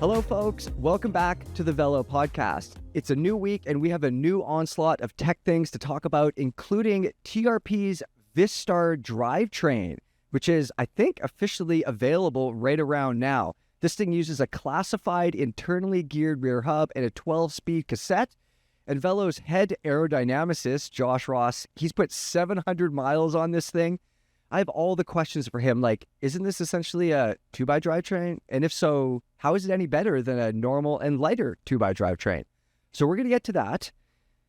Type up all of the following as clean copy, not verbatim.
Hello, folks. Welcome back to the Velo podcast. It's a new week, and we have a new onslaught of tech things to talk about, including TRP's Vistar drivetrain, which is, I think, officially available right around now. This thing uses a classified internally geared rear hub and a 12-speed cassette. And Velo's head aerodynamicist, Josh Ross, he's put 700 miles on this thing. I have all the questions for him, like, isn't this essentially a 2x drivetrain? And if so, how is it any better than a normal and lighter 2x drivetrain? So we're going to get to that.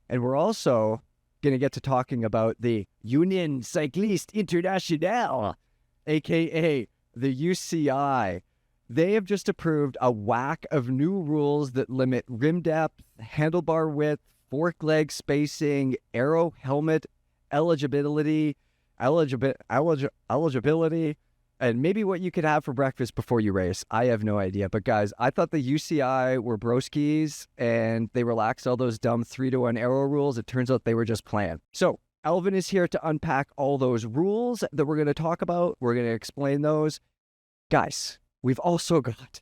And we're also going to get to talking about the Union Cycliste Internationale, a.k.a. the UCI. They have just approved a whack of new rules that limit rim depth, handlebar width, fork leg spacing, aero helmet eligibility, and maybe what you could have for breakfast before you race. I have no idea. But guys, I thought the UCI were broskies and they relaxed all those dumb 3-to-1 aero rules. It turns out they were just planned. So Alvin is here to unpack all those rules that we're going to talk about. We're going to explain those. Guys, we've also got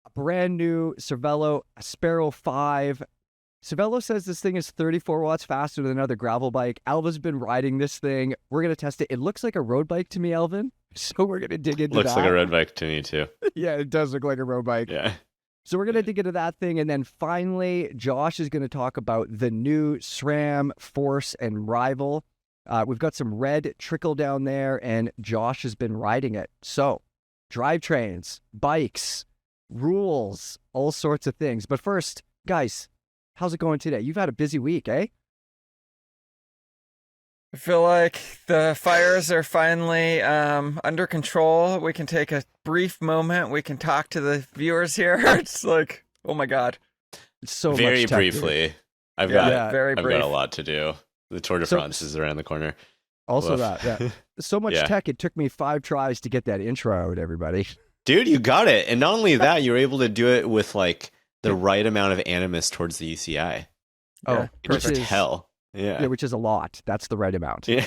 a brand new Cervelo Aspero-5. Cervelo says this thing is 34 watts faster than another gravel bike. Alvin's been riding this thing. We're going to test it. It looks like a road bike to me, Alvin. So we're going to dig into that. Looks like a road bike to me, too. Yeah, it does look like a road bike. Yeah. So we're going to dig into that thing. And then finally, Josh is going to talk about the new SRAM Force and Rival. We've got some red trickle down there, and Josh has been riding it. So drivetrains, bikes, rules, all sorts of things. But first, guys, how's it going today? You've had a busy week, eh? I feel like the fires are finally under control. We can take a brief moment. We can talk to the viewers here. It's like, oh my God. It's so very much tech, briefly. dude. I've got very I've brief. got a lot to do. The Tour de France is around the corner. Also Woof. that, yeah. So much tech, it took me 5 tries to get that intro out, everybody. Dude, you got it. And not only that, you were able to do it with like the right amount of animus towards the UCI. Oh, You just tell. Yeah. Yeah, which is a lot. That's the right amount. Yeah.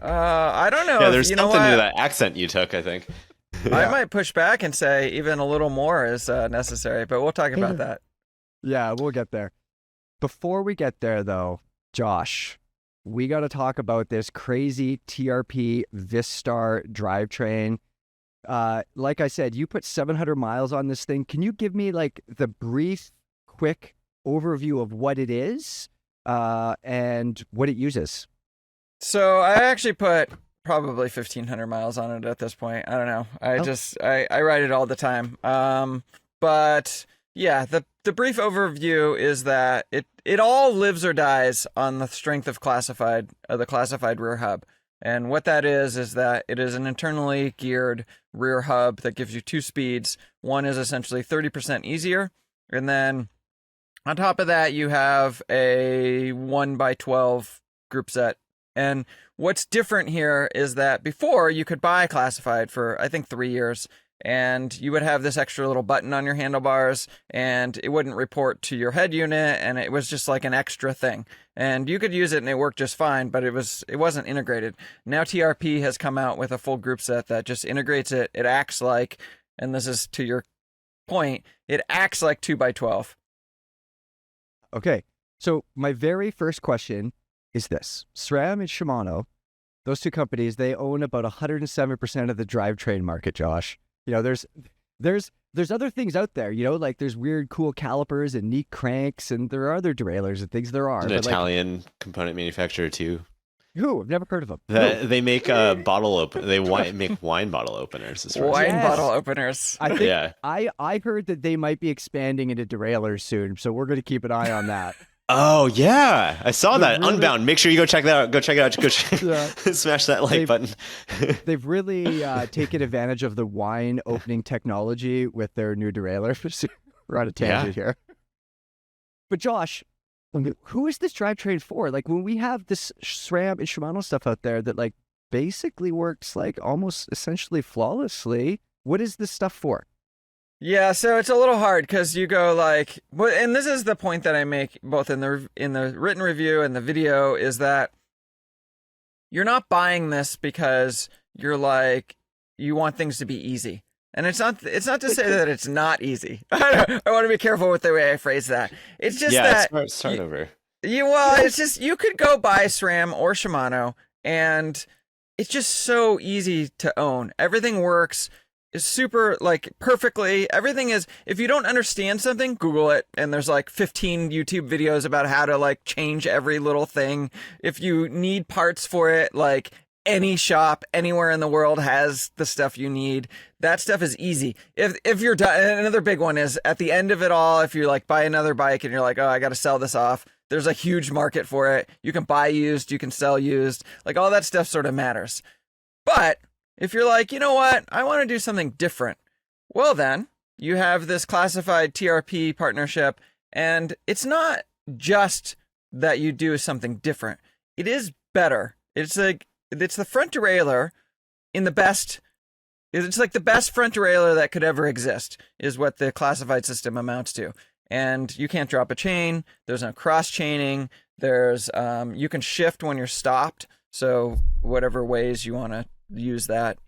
I don't know. Yeah, if, there's you know something what? to that accent you took, I think. I might push back and say even a little more is necessary, but we'll talk about that. Yeah, we'll get there. Before we get there, though, Josh, we got to talk about this crazy TRP Vistar drivetrain. Like I said, you put 700 miles on this thing. Can you give me like the brief, quick overview of what it is and what it uses? So I actually put probably 1,500 miles on it at this point. I don't know. I ride it all the time. But yeah, the brief overview is that it all lives or dies on the strength of the classified rear hub. And what that is that it is an internally geared rear hub that gives you 2 speeds. One is essentially 30% easier. And then on top of that, you have a 1x12 group set. And what's different here is that before you could buy classified for, I think, 3 years. And you would have this extra little button on your handlebars, and it wouldn't report to your head unit, and it was just like an extra thing. And you could use it, and it worked just fine, but it wasn't integrated. Now TRP has come out with a full group set that just integrates it. It acts like, and this is to your point, it acts like 2x12. Okay, so my very first question is this. SRAM and Shimano, those two companies, they own about 107% of the drivetrain market, Josh. You know, there's other things out there, you know, like there's weird cool calipers and neat cranks, and there are other derailleurs and things there are. An Italian component manufacturer too. Who? I've never heard of them. They make make wine bottle openers. Bottle openers. I think I heard that they might be expanding into derailleurs soon, so we're going to keep an eye on that. Oh yeah, I saw that. Really, Unbound. Make sure you go check that out. Go check it out. Smash that like button. They've really taken advantage of the wine opening technology with their new derailleur. We're on a tangent here. But Josh, who is this drivetrain for? Like when we have this SRAM and Shimano stuff out there that like basically works like almost essentially flawlessly, what is this stuff for? Yeah, so it's a little hard because you go like, and this is the point that I make both in the written review and the video, is that you're not buying this because you're like, you want things to be easy. And it's not to say that it's not easy. I want to be careful with the way I phrase that. It's just that start over. It's just you could go buy SRAM or Shimano, and it's just so easy to own. Everything works. Is super perfectly. Everything is, if you don't understand something, Google it, and there's 15 YouTube videos about how to change every little thing. If you need parts for it, any shop anywhere in the world has the stuff you need. That stuff is easy. If you're done, another big one is at the end of it all, if you buy another bike and you're oh, I got to sell this off, there's a huge market for it. You can buy used, you can sell used, all that stuff sort of matters. But if you're you know what, I want to do something different, well then you have this classified TRP partnership, and it's not just that you do something different. It is better. It's the front derailleur in the best. It's the best front derailleur that could ever exist, is what the classified system amounts to. And you can't drop a chain. There's no cross chaining. There's you can shift when you're stopped. So whatever ways you want to use that.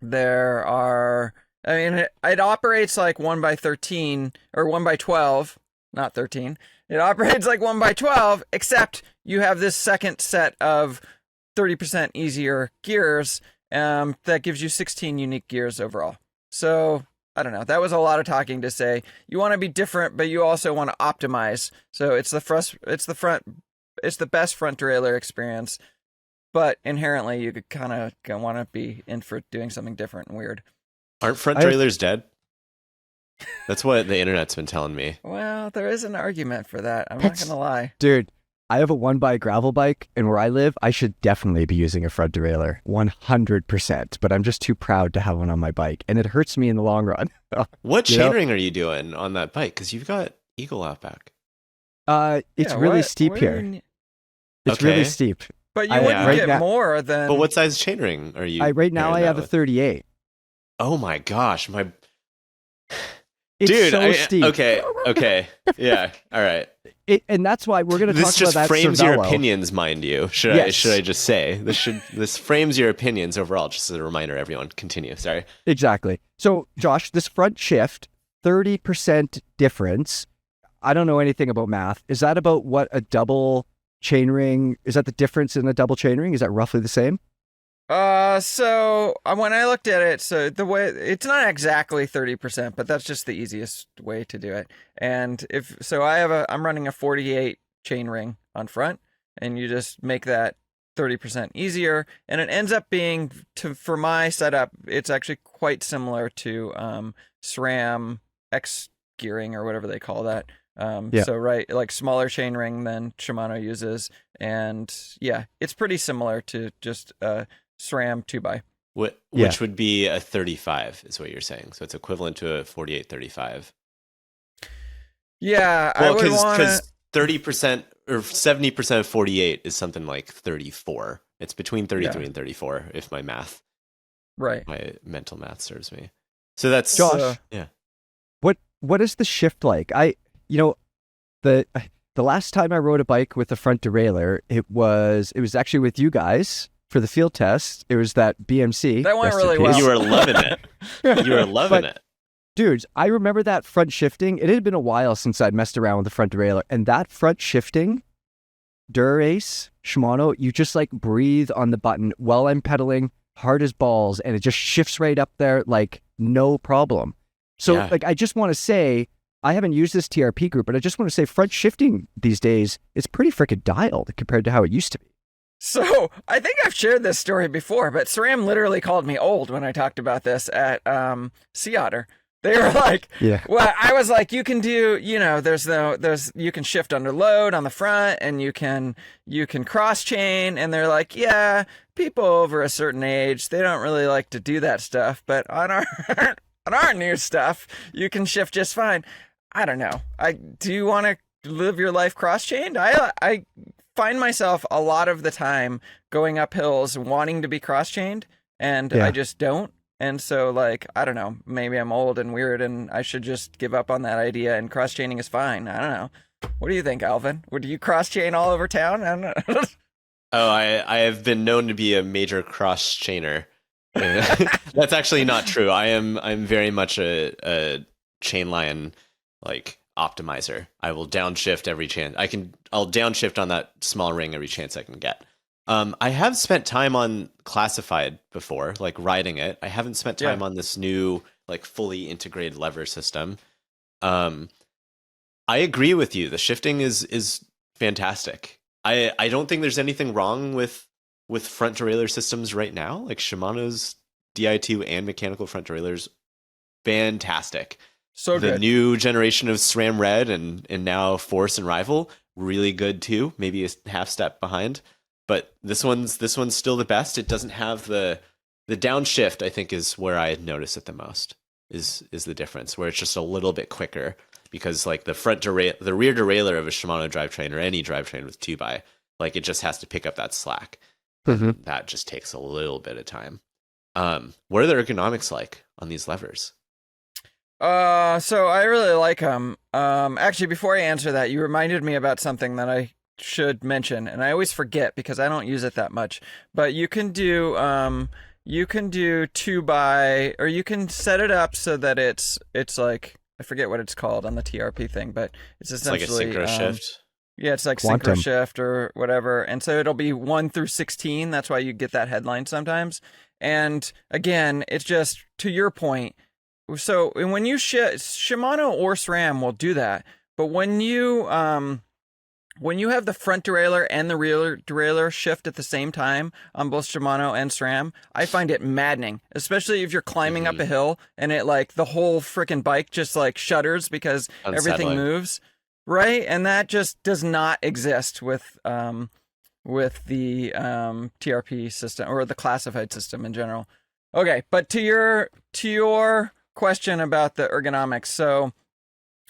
There are. I mean, it operates 1x13 or 1x12, not 13. It operates 1x12, except you have this second set of 30% easier gears that gives you 16 unique gears overall. So I don't know. That was a lot of talking to say you want to be different, but you also want to optimize. So it's the best front derailleur experience, but inherently you could kind of want to be in for doing something different and weird. Aren't front derailleurs dead? That's what the internet's been telling me. Well, there is an argument for that. I'm not going to lie. Dude, I have a 1x gravel bike, and where I live, I should definitely be using a front derailleur, 100%. But I'm just too proud to have one on my bike, and it hurts me in the long run. What chainring are you doing on that bike? Because you've got Eagle out back. It's really steep here. It's really steep. But you wouldn't get more than. But what size chainring are you? Right now, I have a 38. Oh my gosh, It's dude, so steep. Okay, yeah, all right. And that's why we're going to talk about that. This just frames Cervelo. your opinions, mind you. Should I just say this frames your opinions overall? Just as a reminder, everyone. Continue. Sorry. Exactly. So, Josh, this front shift, 30% difference. I don't know anything about math. Is that about what a double chainring? Is that the difference in a double chainring? Is that roughly the same? So when I looked at it, so the way it's not exactly 30%, but that's just the easiest way to do it. And I'm running a 48 chain ring on front, and you just make that 30% easier, and it ends up being for my setup, it's actually quite similar to SRAM X gearing or whatever they call that. So smaller chain ring than Shimano uses, and yeah, it's pretty similar to just SRAM 2x. Which would be a 35 is what you're saying. So it's equivalent to a 48-35. Yeah, well, because 30% or 70% of 48 is something like 34. It's between 33 and 34 if my mental math serves me. So that's Josh. Yeah. What is the shift like? The last time I rode a bike with a front derailleur, it was actually with you guys. For the field test, it was that BMC. That went really well. You were loving it. You were loving it. Dudes, I remember that front shifting. It had been a while since I'd messed around with the front derailleur. And that front shifting, Dura-Ace, Shimano, you just breathe on the button while I'm pedaling hard as balls. And it just shifts right up there no problem. So I just want to say, I haven't used this TRP group, but I just want to say front shifting these days, it's pretty freaking dialed compared to how it used to be. So, I think I've shared this story before, but SRAM literally called me old when I talked about this at Sea Otter. They were well, I was you can do, you can shift under load on the front, and you can cross chain, and they're yeah, people over a certain age, they don't really like to do that stuff, but on our new stuff, you can shift just fine. I don't know. Do you want to live your life cross chained? I find myself a lot of the time going up hills wanting to be cross-chained, and I just don't. And so, I don't know, maybe I'm old and weird and I should just give up on that idea, and cross-chaining is fine. I don't know. What do you think, Alvin? Would you cross-chain all over town? I don't know. Oh, I have been known to be a major cross-chainer. That's actually not true. I'm very much a chainline like optimizer. I will downshift every chance I'll downshift on that small ring every chance I can get. I have spent time on classified before, like riding it. I haven't spent time on this new like fully integrated lever system. I agree with you. The shifting is fantastic. I don't think there's anything wrong with front derailleur systems right now. Like Shimano's Di2 and mechanical front derailleurs, fantastic. So good. The new generation of SRAM Red and now Force and Rival, really good too. Maybe a half step behind. But this one's still the best. It doesn't have the downshift, I think, is where I notice it the most, is the difference, where it's just a little bit quicker, because like the rear derailleur of a Shimano drivetrain or any drivetrain with 2x, like it just has to pick up that slack. Mm-hmm. That just takes a little bit of time. What are the ergonomics like on these levers? So I really like them. Actually, before I answer that, you reminded me about something that I should mention, and I always forget because I don't use it that much. But you can do 2x, or you can set it up so that it's like, I forget what it's called on the TRP thing, but it's essentially like a synchro shift. Yeah, it's like synchro shift or whatever, and so it'll be 1 through 16. That's why you get that headline sometimes. And again, it's just to your point. So when you Shimano or SRAM will do that, but when you have the front derailleur and the rear derailleur shift at the same time on both Shimano and SRAM, I find it maddening, especially if you're climbing up a hill and it like the whole freaking bike just like shudders because everything moves, right? And that just does not exist with the TRP system or the classified system in general. Okay, but to your question about the ergonomics, so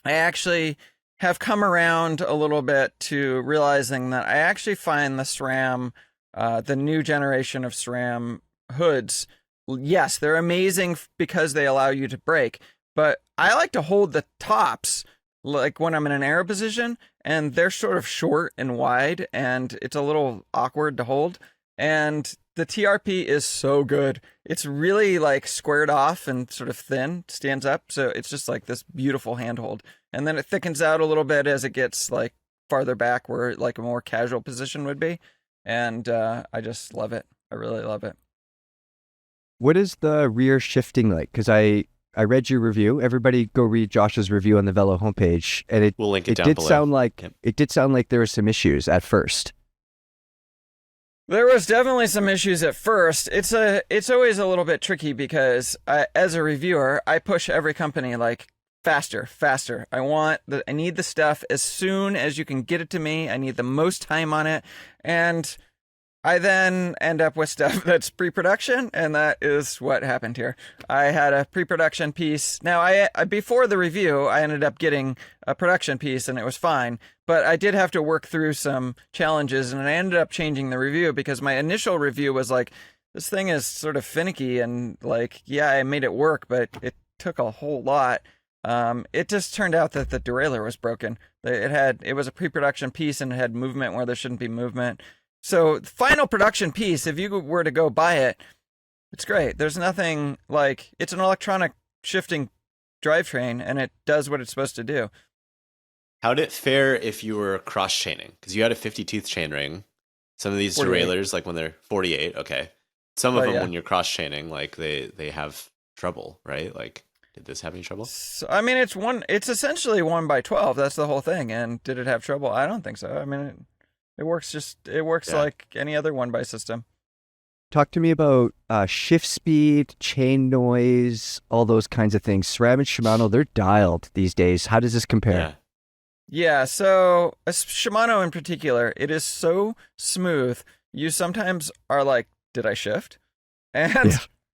I actually have come around a little bit to realizing that I actually find the SRAM, the new generation of SRAM hoods, yes, they're amazing because they allow you to brake, but I like to hold the tops like when I'm in an aero position, and they're sort of short and wide, and it's a little awkward to hold. And the TRP is so good. It's really like squared off and sort of thin, stands up. So it's just like this beautiful handhold. And then it thickens out a little bit as it gets like farther back where like a more casual position would be. And I just love it. I really love it. What is the rear shifting like? Because I read your review. Everybody go read Josh's review on the Velo homepage. And we'll link it down below. It did sound like there were some issues at first. There was definitely some issues at first. It's always a little bit tricky because as a reviewer, I push every company like faster. I need the stuff as soon as you can get it to me. I need the most time on it. And I then end up with stuff that's pre-production, and that is what happened here. I had a pre-production piece. Now, I before the review, I ended up getting a production piece, and it was fine. But I did have to work through some challenges, and I ended up changing the review because my initial review was like, this thing is sort of finicky, and like, yeah, I made it work, but it took a whole lot. It just turned out that the derailleur was broken. It was a pre-production piece, and it had movement where there shouldn't be movement. So the final production piece, if you were to go buy it, it's great. There's nothing like, it's an electronic shifting drivetrain, and it does what it's supposed to do. How'd it fare if you were cross chaining? Because you had a 50-tooth chainring. Some of these 48. derailleurs, like when they're 48, okay. Some of them, when you're cross chaining, like they have trouble, right? Like, did this have any trouble? So, I mean, it's essentially 1x12. That's the whole thing. And did it have trouble? I don't think so. I mean, it works like any other 1x system. Talk to me about shift speed, chain noise, all those kinds of things. SRAM and Shimano, they're dialed these days. How does this compare? Yeah, so Shimano in particular, it is so smooth. You sometimes are like, did I shift? And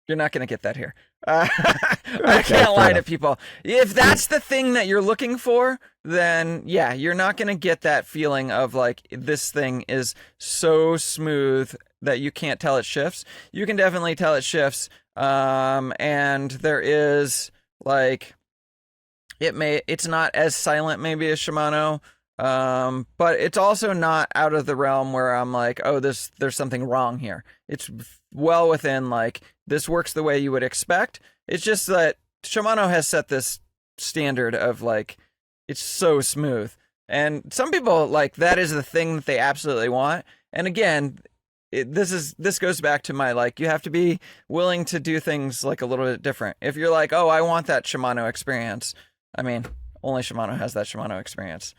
you're not going to get that here. I can't lie to people. If that's the thing that you're looking for, then yeah, you're not going to get that feeling of like, this thing is so smooth that you can't tell it shifts. You can definitely tell it shifts. And there is like, it's not as silent maybe as Shimano, but it's also not out of the realm where I'm like, oh, there's something wrong here. It's well within like this works the way you would expect. It's just that Shimano has set this standard of like, it's so smooth. And some people, like, that is the thing that they absolutely want. And again, this goes back to my, like, you have to be willing to do things like a little bit different. If you're like, oh, I want that Shimano experience, I mean, only Shimano has that Shimano experience.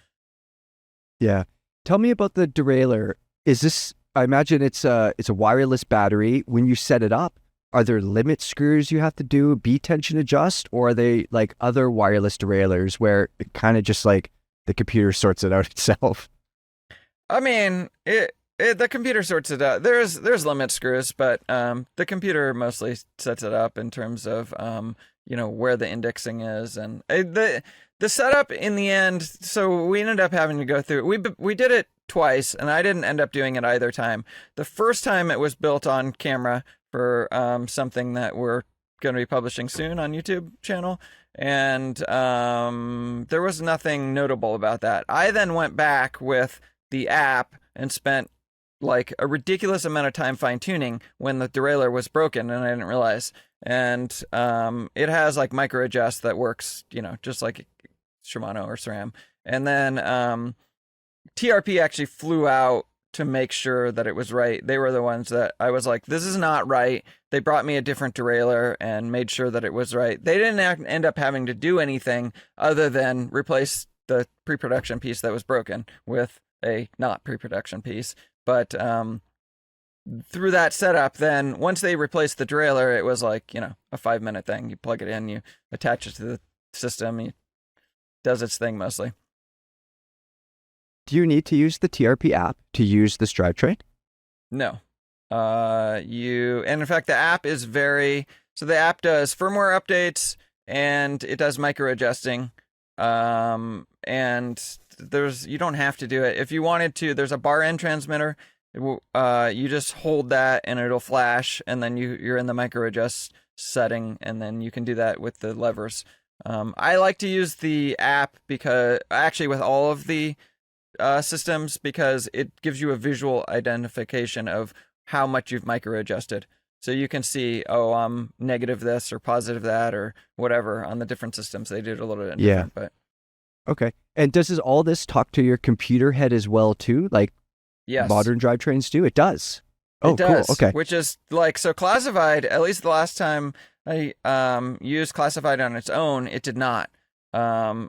Yeah. Tell me about the derailleur. Is this, I imagine it's a wireless battery. When you set it up, are there limit screws you have to do, bead tension adjust, or are they like other wireless derailleurs where it kind of just like the computer sorts it out itself? I mean, the computer sorts it out. There's limit screws, but the computer mostly sets it up in terms of where the indexing is, and the setup in the end. So we ended up having to go through. We did it twice, and I didn't end up doing it either time. The first time it was built on camera for something that we're going to be publishing soon on YouTube channel, and there was nothing notable about that. I then went back with the app and spent like a ridiculous amount of time fine-tuning when the derailleur was broken, and I didn't realize. And it has like micro adjust that works, just like Shimano or SRAM. And then TRP actually flew out to make sure that it was right. They were the ones that I was like, this is not right. They brought me a different derailleur and made sure that it was right. They didn't end up having to do anything other than replace the pre-production piece that was broken with a not pre-production piece. But through that setup, then once they replaced the derailleur, it was like, a 5-minute thing. You plug it in, you attach it to the system, it does its thing mostly. Do you need to use the TRP app to use this drivetrain? No. And in fact, the app is so the app does firmware updates and it does micro adjusting. And you don't have to do it. If you wanted to, there's a bar end transmitter. You just hold that and it'll flash, and then you're in the micro adjust setting, and then you can do that with the levers. I like to use the app because actually with all of the systems, because it gives you a visual identification of how much you've micro adjusted. So you can see, oh, I'm negative this or positive that or whatever on the different systems. They did a little bit different, but okay. And does all this talk to your computer head as well too? Like yes. Modern drivetrains do? It does. Oh, it does, cool. Okay. Which is like, so classified, at least the last time I used classified on its own, it did not.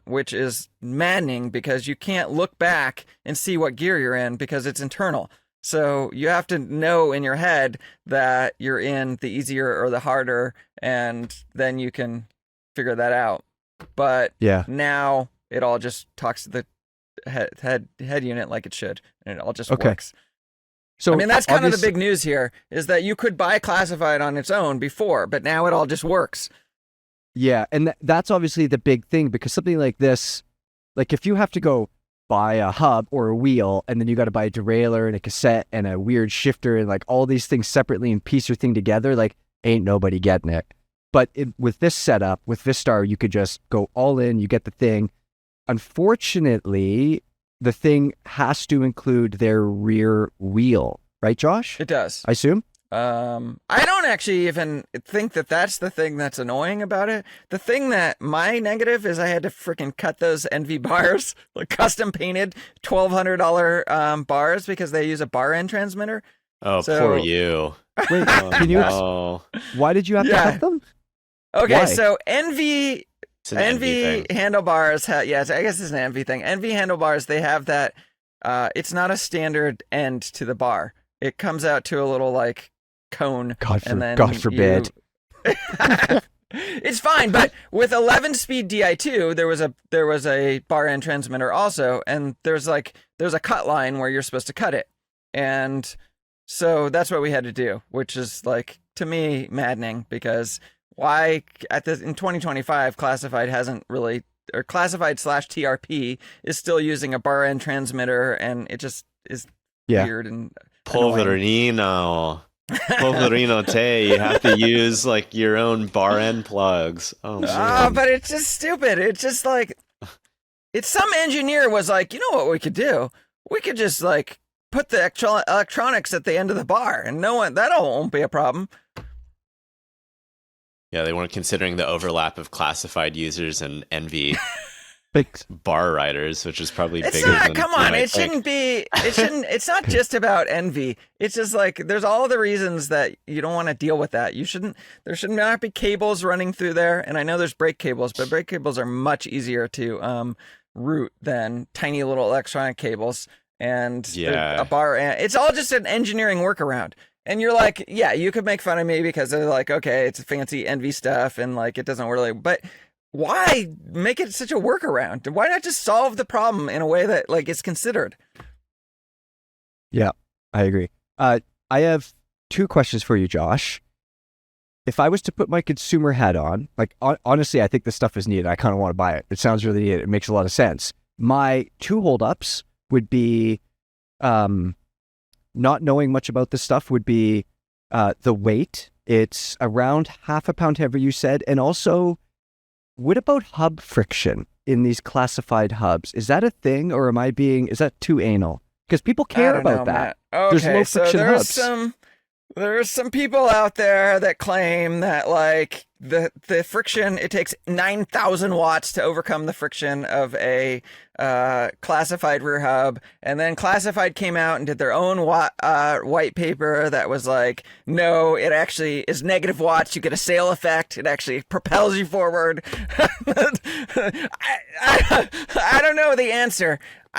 Which is maddening because you can't look back and see what gear you're in because it's internal. So you have to know in your head that you're in the easier or the harder, and then you can figure that out. But now it all just talks to the head unit like it should, and it all just works. So I mean, that's kind of the big news here, is that you could buy classified on its own before, but now it all just works. Yeah, and that's obviously the big thing, because something like this, like if you have to go buy a hub or a wheel, and then you got to buy a derailleur and a cassette and a weird shifter and like all these things separately and piece your thing together, like ain't nobody getting it. But with this setup, with Vistar, you could just go all in, you get the thing. Unfortunately, the thing has to include their rear wheel, right, Josh? It does. I assume? I don't actually even think that that's the thing that's annoying about it. The thing that my negative is I had to freaking cut those NV bars, like custom painted $1,200 bars, because they use a bar end transmitter. Oh, so, poor you. Wait, can you? Why did you have to cut them? Okay, Why? So NV handlebars, I guess it's an NV thing. NV handlebars, they have that. It's not a standard end to the bar. It comes out to a little like cone. God forbid. It's fine, but with 11-speed Di2, there was a bar end transmitter also, and there's a cut line where you're supposed to cut it, and so that's what we had to do, which is like, to me, maddening, because why in 2025 classified hasn't really, or classified / TRP is still using a bar end transmitter, and it just is weird and Poverino te, you have to use like your own bar end plugs. Oh, but it's just stupid. It's just like, it's some engineer was like, you know what we could do? We could just like put the electronics at the end of the bar, and that won't be a problem. Yeah, they weren't considering the overlap of classified users and NV Thanks. bar riders, which is probably It's bigger not, than come you on, might it shouldn't be, it's not just about envy. It's just like, there's all the reasons that you don't want to deal with that. There should not be cables running through there. And I know there's brake cables, but brake cables are much easier to route than tiny little electronic cables. And a bar, it's all just an engineering workaround. And you're like, yeah, you could make fun of me because they're like, okay, it's fancy envy stuff and like it doesn't really, but why make it such a workaround? Why not just solve the problem in a way that like is considered? Yeah, I agree. I have two questions for you, Josh. If I was to put my consumer hat on, like honestly, I think this stuff is needed. I kind of want to buy it. It sounds really neat. It makes a lot of sense. My two holdups would be, not knowing much about this stuff would be the weight. It's around half a pound heavier, you said. And also, what about hub friction in these classified hubs? Is that a thing, or is that too anal? Because people care about that. Okay, there's low friction hubs. There's some people out there that claim that like the friction, it takes 9,000 watts to overcome the friction of a classified rear hub, and then classified came out and did their own white paper that was like, no, it actually is negative watts. You get a sail effect. It actually propels you forward. I don't know the answer.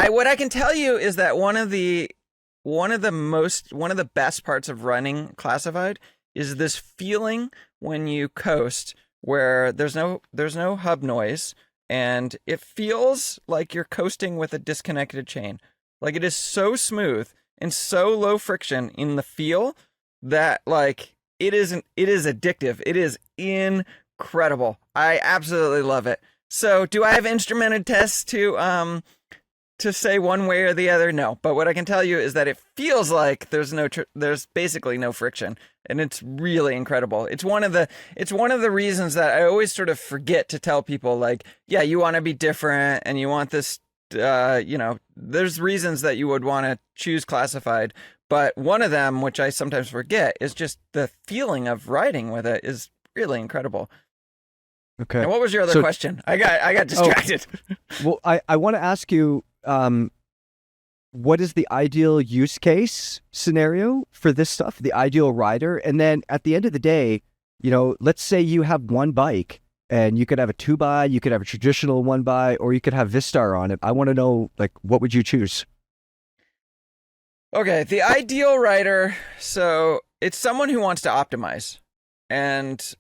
What I can tell you is that one of the best parts of running classified is this feeling when you coast where there's no hub noise and it feels like you're coasting with a disconnected chain. Like it is so smooth and so low friction in the feel that like it is addictive. It is incredible. I absolutely love it. So do I have instrumented tests to say one way or the other? No, but what I can tell you is that it feels like there's basically no friction, and it's really incredible. It's one of the reasons that I always sort of forget to tell people, like, yeah, you want to be different and you want this, there's reasons that you would want to choose classified, but one of them, which I sometimes forget, is just the feeling of riding with it is really incredible. Okay. And what was your other question? I got distracted. Well, I want to ask you, what is the ideal use case scenario for this stuff, the ideal rider? And then at the end of the day, let's say you have one bike and you could have a 2x, you could have a traditional 1x, or you could have Vistar on it. I want to know, like, what would you choose? Okay, the ideal rider. So it's someone who wants to optimize, and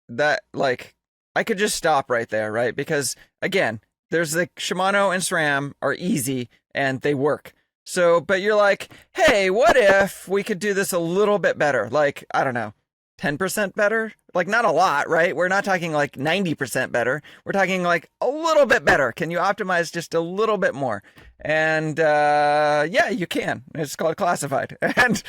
that, like, I could just stop right there, right? Because again, there's the Shimano and SRAM are easy and they work. So, but you're like, hey, what if we could do this a little bit better? Like, I don't know, 10% better? Like, not a lot, right? We're not talking like 90% better. We're talking like a little bit better. Can you optimize just a little bit more? And yeah, you can. It's called classified. And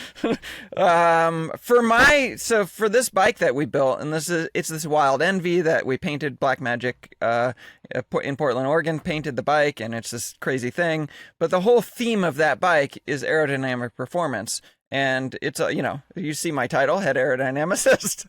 for this bike that we built, and it's this Wild Envy that we painted. Black Magic in Portland, Oregon, painted the bike, and it's this crazy thing. But the whole theme of that bike is aerodynamic performance. And it's, you see my title, head aerodynamicist.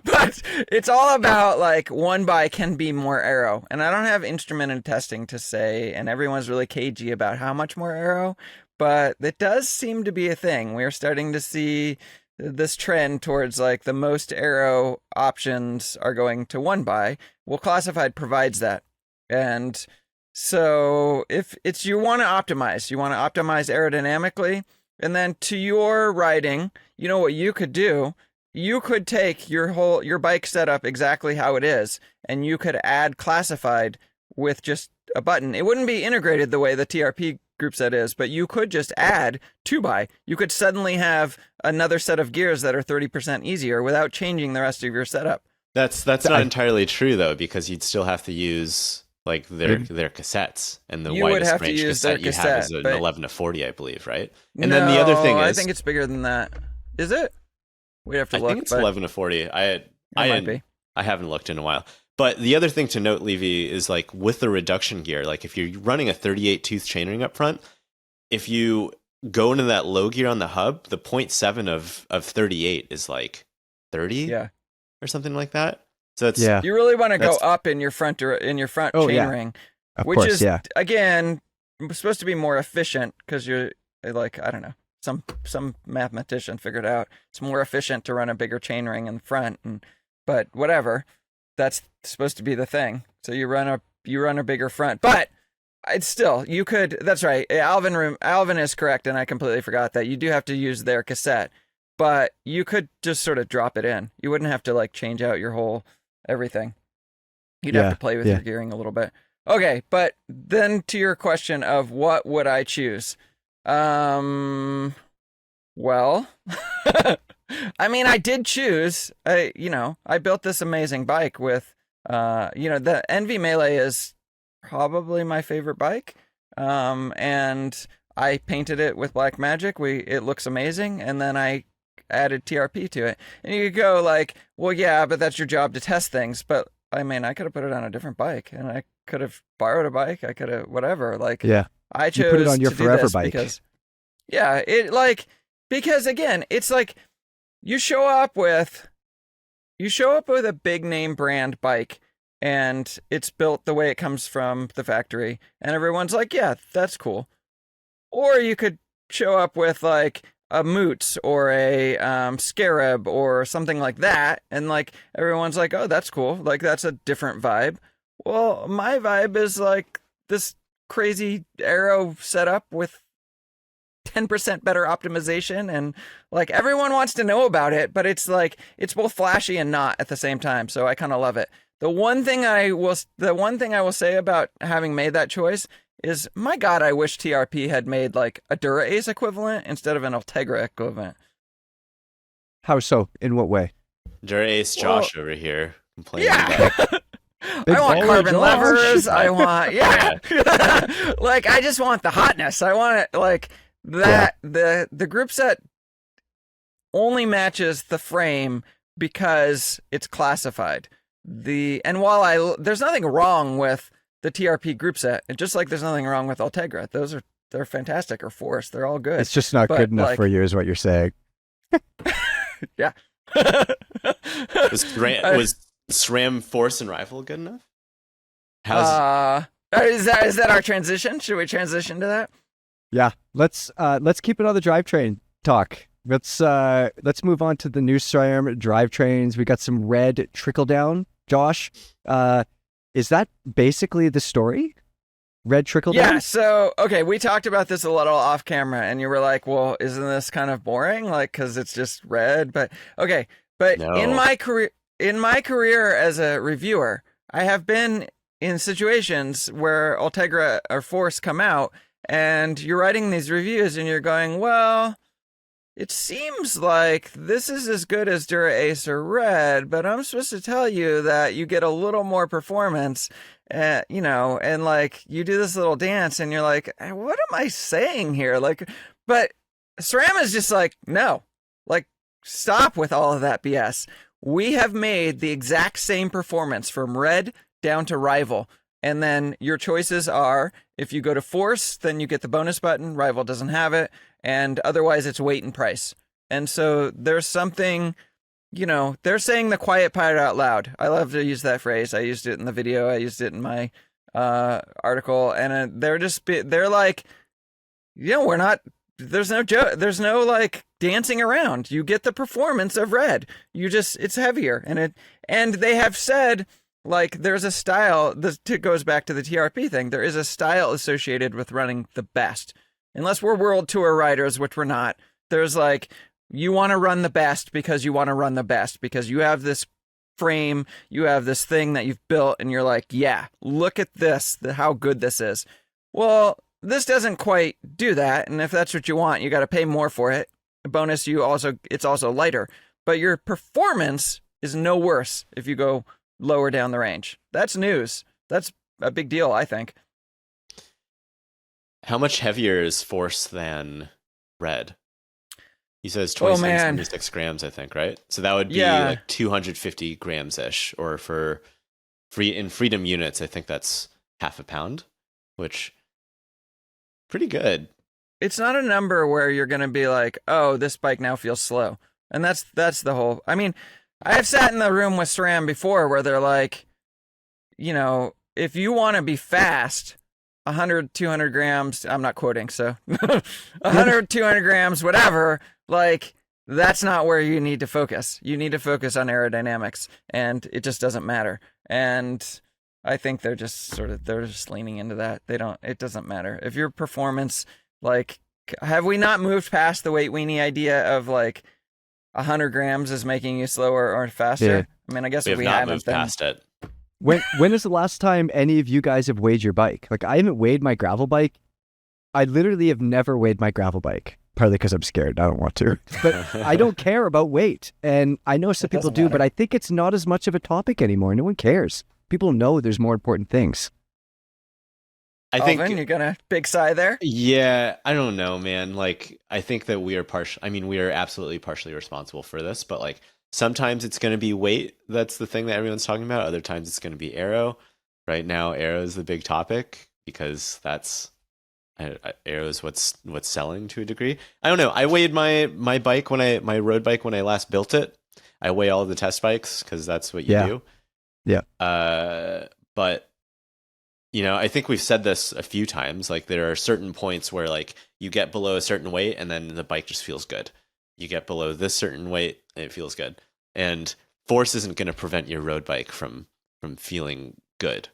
But it's all about, like, one bike can be more aero. And I don't have instrumented testing to say, and everyone's really cagey about how much more aero, but it does seem to be a thing. We're starting to see this trend towards, like, the most aero options are going to one by. Well, Classified provides that. And so if it's, you want to optimize aerodynamically, and then to your riding, you know what you could do? You could take your bike setup exactly how it is, and you could add classified with just a button. It wouldn't be integrated the way the TRP group set is, but you could just add 2x. You could suddenly have another set of gears that are 30% easier without changing the rest of your setup. That's not entirely true, though, because you'd still have to use like their cassettes, and the widest range cassette you have is an 11 to 40, I believe, right? And then the other thing is, I think it's bigger than that. Is it? We have to look. I think it's 11 to 40. I haven't looked in a while. But the other thing to note, Levy, is like with the reduction gear, like if you're running a 38 tooth chainring up front, if you go into that low gear on the hub, the 0.7 of 38 is like 30. Yeah. or something like that. So it's Yeah. You really want to go up in your front chain ring, Of course, again supposed to be more efficient because you're like, I don't know, some mathematician figured out it's more efficient to run a bigger chain ring in front, but whatever, that's supposed to be the thing. So you run a bigger front, but it's still, you could. That's right. Alvin is correct, and I completely forgot that you do have to use their cassette, but you could just sort of drop it in. You wouldn't have to like change out your whole everything. You'd have to play with your gearing a little bit. Okay, but then to your question of what would I choose? Well, I mean, I did choose. I built this amazing bike with, the Envy Melee is probably my favorite bike, and I painted it with black magic. It looks amazing, and then I added TRP to it. And you could go like, well, yeah, but that's your job to test things. But I mean, I could have put it on a different bike, and I could have borrowed a bike. I could have whatever. Like, I chose you put it on your to forever do this bike because again, it's like you show up with a big name brand bike, and it's built the way it comes from the factory, and everyone's like, yeah, that's cool. Or you could show up with like a Moots or a Scarab or something like that, and like everyone's like, oh, that's cool, like that's a different vibe. Well, my vibe is like this crazy aero setup with 10% better optimization, and like everyone wants to know about it, but it's like it's both flashy and not at the same time, so I kind of love it. The one thing I will say about having made that choice is, my God, I wish TRP had made like a Dura-Ace equivalent instead of an Ultegra equivalent. How so? In what way? Dura-Ace Josh over here complaining about. I want carbon levers. I want, like, I just want the hotness. I want it like that. The group set only matches the frame because it's classified. While there's nothing wrong with the TRP group set, and just like there's nothing wrong with Ultegra, they're fantastic, or Force, they're all good. It's just not good enough for you, is what you're saying. Yeah. Was SRAM Force and Rival good enough? Is that our transition? Should we transition to that? Yeah. Let's keep it on the drivetrain talk. Let's move on to the new SRAM drivetrains. We got some red trickle down. Josh, is that basically the story? Red trickle down? Yeah, so, okay, we talked about this a little off camera, and you were like, well, isn't this kind of boring? Like, because it's just red? But, okay, but no. in my career as a reviewer, I have been in situations where Ultegra or Force come out, and you're writing these reviews, and you're going, well, it seems like this is as good as Dura-Ace or Red, but I'm supposed to tell you that you get a little more performance, and like you do this little dance, and you're like, what am I saying here? Like, but SRAM is just like, no, like, stop with all of that BS. We have made the exact same performance from Red down to Rival. And then your choices are, if you go to Force, then you get the bonus button. Rival doesn't have it. And otherwise, it's weight and price. And so there's something, they're saying the quiet part out loud. I love to use that phrase. I used it in the video. I used it in my article. And they're like, we're not, there's no like dancing around. You get the performance of Red. It's heavier. And they have said, like, there's a style, this goes back to the TRP thing. There is a style associated with running the best. Unless we're World Tour riders, which we're not, there's like, you want to run the best because you want to run the best because you have this frame, you have this thing that you've built, and you're like, yeah, look at this, how good this is. Well, this doesn't quite do that, and if that's what you want, you got to pay more for it. Bonus, it's also lighter, but your performance is no worse if you go lower down the range. That's news. That's a big deal, I think. How much heavier is Force than Red? He says 26 grams, I think, right? So that would be like 250 grams-ish. Or in Freedom units, I think that's half a pound, which pretty good. It's not a number where you're going to be like, oh, this bike now feels slow. And that's the whole, I mean, I have sat in the room with SRAM before where they're like, if you want to be fast, 100, 200 grams, I'm not quoting, so 100, 200 grams, whatever, like, that's not where you need to focus. You need to focus on aerodynamics, and it just doesn't matter. And I think they're just leaning into that. It doesn't matter. If your performance, like, have we not moved past the weight weenie idea of like 100 grams is making you slower or faster? Yeah. I mean, I guess we haven't moved past it. When is the last time any of you guys have weighed your bike? Like, I haven't weighed my gravel bike. I literally have never weighed my gravel bike, partly because I'm scared. I don't want to. But I don't care about weight. And I know some people do, but I think it's not as much of a topic anymore. No one cares. People know there's more important things. Alvin, think you're gonna big sigh there? Yeah, I don't know, man. Like, I think that we are absolutely partially responsible for this, but like, sometimes it's going to be weight. That's the thing that everyone's talking about. Other times it's going to be aero. Right now, aero is the big topic because aero is what's selling to a degree. I don't know. I weighed my bike my road bike when I last built it. I weigh all of the test bikes because that's what you do. Yeah. But I think we've said this a few times. Like, there are certain points where like you get below a certain weight and then the bike just feels good. You get below this certain weight and it feels good. And force isn't going to prevent your road bike from feeling good,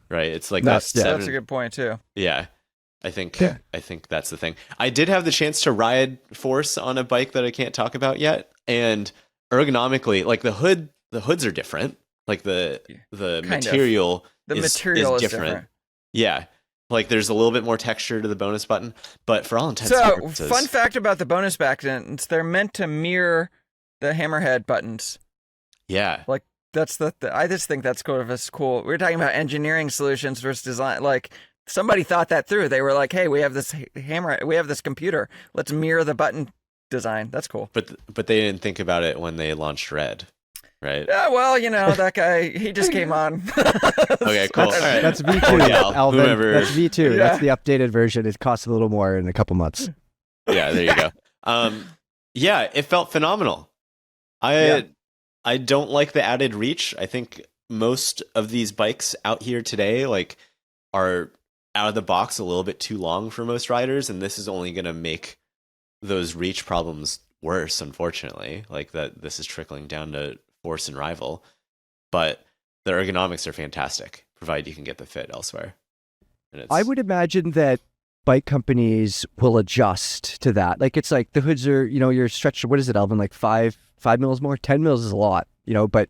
right? It's like that's a good point too. Yeah, I think that's the thing. I did have the chance to ride force on a bike that I can't talk about yet, and ergonomically, like the hoods are different. Like the material is different. Yeah. Like, there's a little bit more texture to the bonus button, but for all intents and purposes... fun fact about the bonus buttons, they're meant to mirror the hammerhead buttons. Yeah. Like, that's I just think that's cool. We're talking about engineering solutions versus design. Like, somebody thought that through. They were like, hey, we have this computer. Let's mirror the button design. That's cool. But they didn't think about it when they launched Red. Right. Yeah, well, that guy, he just came on. Okay, cool. All right. That's V2, Alvin. Whoever. That's V2. Yeah. That's the updated version. It costs a little more in a couple months. Yeah, there you go. Yeah, it felt phenomenal. I don't like the added reach. I think most of these bikes out here today like are out of the box a little bit too long for most riders, and this is only going to make those reach problems worse, unfortunately. Like, that this is trickling down to Force and Rival, but the ergonomics are fantastic, provided you can get the fit elsewhere. I would imagine that bike companies will adjust to that. Like, it's like the hoods are, you're stretched. What is it, Alvin? Like 5 mils more? 10 mils is a lot, but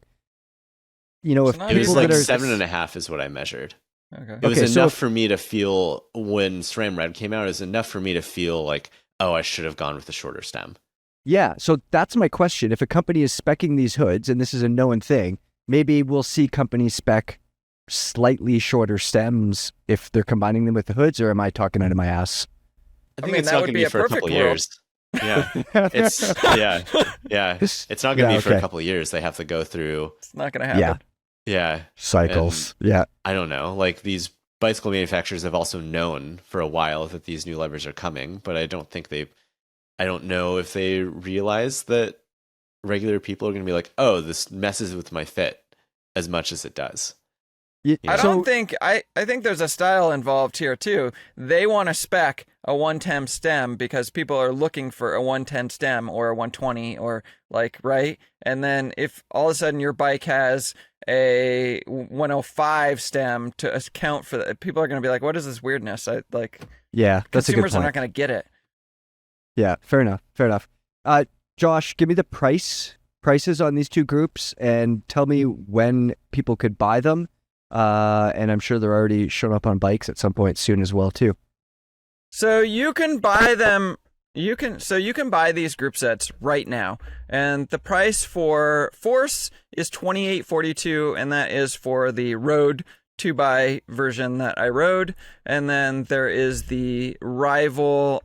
if it was like 7.5 is what I measured. Okay. It was enough for me to feel, when SRAM Red came out, it was enough for me to feel like, oh, I should have gone with the shorter stem. Yeah, so that's my question. If a company is speccing these hoods, and this is a known thing, maybe we'll see companies spec slightly shorter stems if they're combining them with the hoods, or am I talking out of my ass? I think it's not going to be for a couple years. Yeah, it's It's not going to be for a couple of years. They have to go through. It's not going to happen. Yeah, cycles. And I don't know. Like, these bicycle manufacturers have also known for a while that these new levers are coming, but I don't know if they realize that regular people are going to be like, oh, this messes with my fit as much as it does. I think there's a style involved here too. They want to spec a 110 stem because people are looking for a 110 stem or a 120 or like, right? And then if all of a sudden your bike has a 105 stem to account for that, people are going to be like, what is this weirdness? That's a good point. Consumers are not going to get it. Yeah, fair enough. Josh, give me the prices on these two groups and tell me when people could buy them. And I'm sure they're already showing up on bikes at some point soon as well too. So you can buy them. You can buy these group sets right now, and the price for Force is $28.42, and that is for the road 2x version that I rode, and then there is the Rival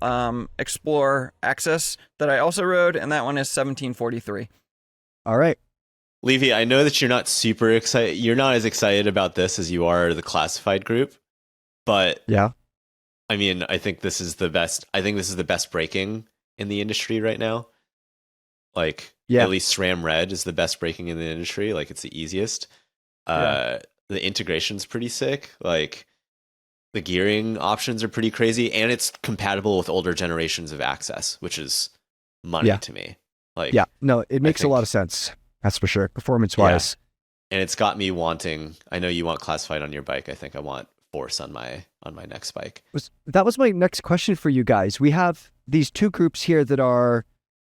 Explorer Access that I also rode, and that one is $17.43. All right. Levy, I know that you're not super excited. You're not as excited about this as you are the classified group, but yeah, I mean, I think this is the best. I think this is the best braking in the industry right now. Like Yeah. at least SRAM Red is the best braking in the industry. Like it's the easiest. The integration's pretty sick. Like the gearing options are pretty crazy, and it's compatible with older generations of Access, which is money to me. Like, yeah, no, it makes a lot of sense. That's for sure, performance wise. Yeah. And it's got me wanting. I know you want classified on your bike. I think I want Force on my next bike. That was my next question for you guys. We have these two groups here that are,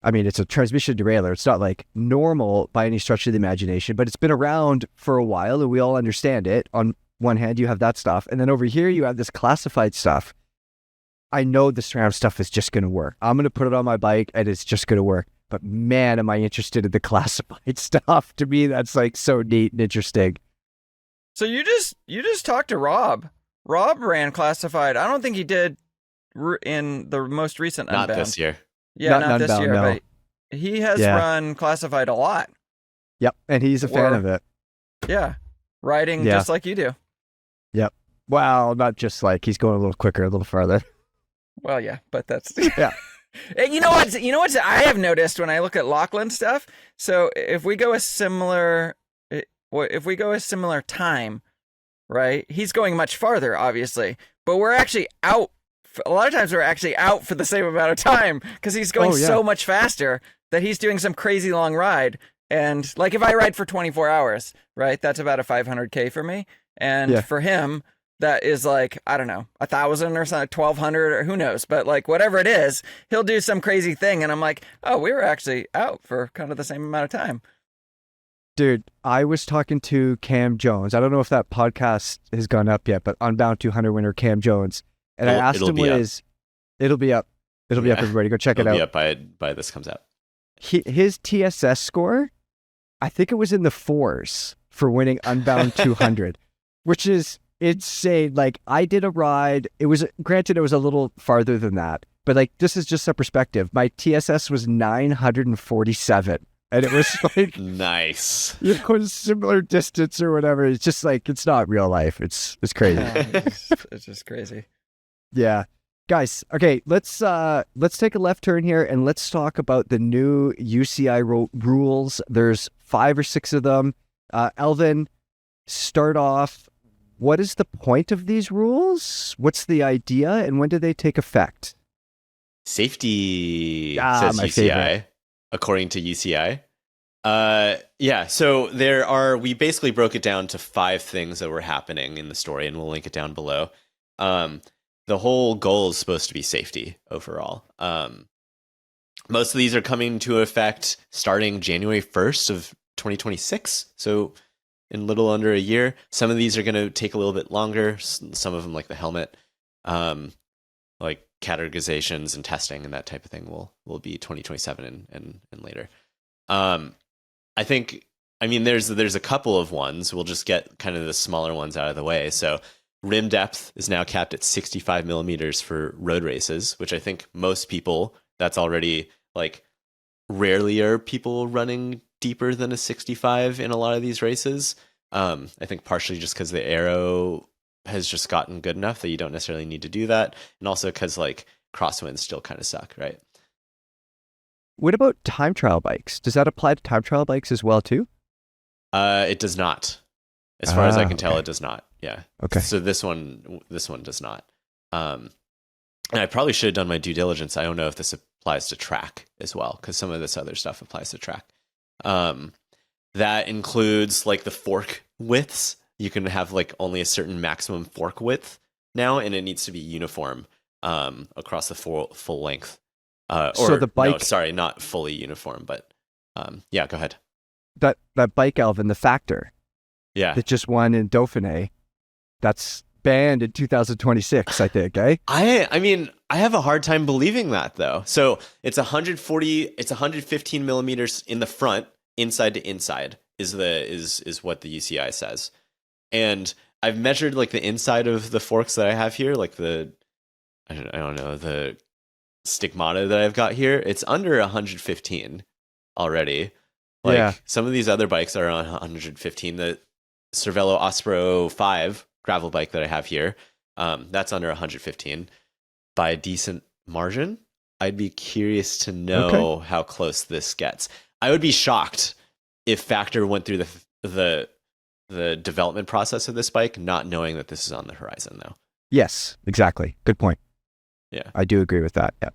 I mean, it's a transmission derailleur. It's not like normal by any stretch of the imagination, but it's been around for a while and we all understand it. On one hand, you have that stuff. And then over here, you have this classified stuff. I know the SRAM stuff is just going to work. I'm going to put it on my bike and it's just going to work. But man, am I interested in the classified stuff. To me, that's like so neat and interesting. So you just talked to Rob. Rob ran classified. I don't think he did in the most recent Unbound. Not this year. Yeah, not this Unbound, year, no. but he has run classified a lot. Yep, and he's a fan of it. Yeah, riding just like you do. Yep. Well, not just like, he's going a little quicker, a little farther. Well, yeah, but that's yeah. You know what I have noticed when I look at Lachlan stuff. So if we go a similar time, right? He's going much farther, obviously, but we're actually out. A lot of times we're actually out for the same amount of time because he's going so much faster that he's doing some crazy long ride. And like if I ride for 24 hours, right, that's about a 500K for me. And for him, that is like, I don't know, 1,000 or something, 1,200 or who knows. But like whatever it is, he'll do some crazy thing. And I'm like, oh, we were actually out for kind of the same amount of time. Dude, I was talking to Cam Jones. I don't know if that podcast has gone up yet, but Unbound 200 winner Cam Jones. And I asked him what his... It'll be up. It'll be up, everybody. Go check it out. It'll be up by this comes out. His TSS score, I think it was in the 4s for winning Unbound 200, which is insane. Like, I did a ride. It was, granted, it was a little farther than that. But, like, this is just a perspective. My TSS was 947. And it was like... nice. You know, a similar distance or whatever. It's just like, it's not real life. It's crazy. It's just crazy. Yeah. Guys, okay, let's take a left turn here and let's talk about the new UCI rules. There's 5 or 6 of them. Alvin, start off. What is the point of these rules? What's the idea and when do they take effect? Safety, says my UCI, favorite. according to UCI. So we basically broke it down to 5 things that were happening in the story, and we'll link it down below. The whole goal is supposed to be safety overall. Most of these are coming to effect starting January 1st of 2026. So in little under a year. Some of these are going to take a little bit longer. Some of them, like the helmet, like categorizations and testing and that type of thing will be 2027 and later. I think, I mean, there's a couple of ones. We'll just get kind of the smaller ones out of the way. So rim depth is now capped at 65 millimeters for road races, which I think most people, that's already like, rarely are people running deeper than a 65 in a lot of these races. I think partially just because the aero has just gotten good enough that you don't necessarily need to do that. And also because like crosswinds still kind of suck, right? What about time trial bikes? Does that apply to time trial bikes as well too? It does not. As far as I can tell, it does not. Yeah. Okay. So this one does not. And I probably should have done my due diligence. I don't know if this applies to track as well, because some of this other stuff applies to track. That includes like the fork widths. You can have like only a certain maximum fork width now, and it needs to be uniform across the full length. So the bike, no, sorry, not fully uniform, but yeah, go ahead. That bike, Alvin, the Factor, that just won in Dauphiné, that's banned in 2026, I think, eh? I mean, I have a hard time believing that though. So it's 115 millimeters in the front, inside to inside is what the UCI says. And I've measured like the inside of the forks that I have here, like I don't know, the stigmata that I've got here. It's under 115 already. Like some of these other bikes are on 115. The Cervelo Aspero-5 gravel bike that I have here, that's under 115 by a decent margin. I'd be curious to know how close this gets. I would be shocked if Factor went through the development process of this bike, not knowing that this is on the horizon now. Yes, exactly. Good point. Yeah. I do agree with that. Yeah.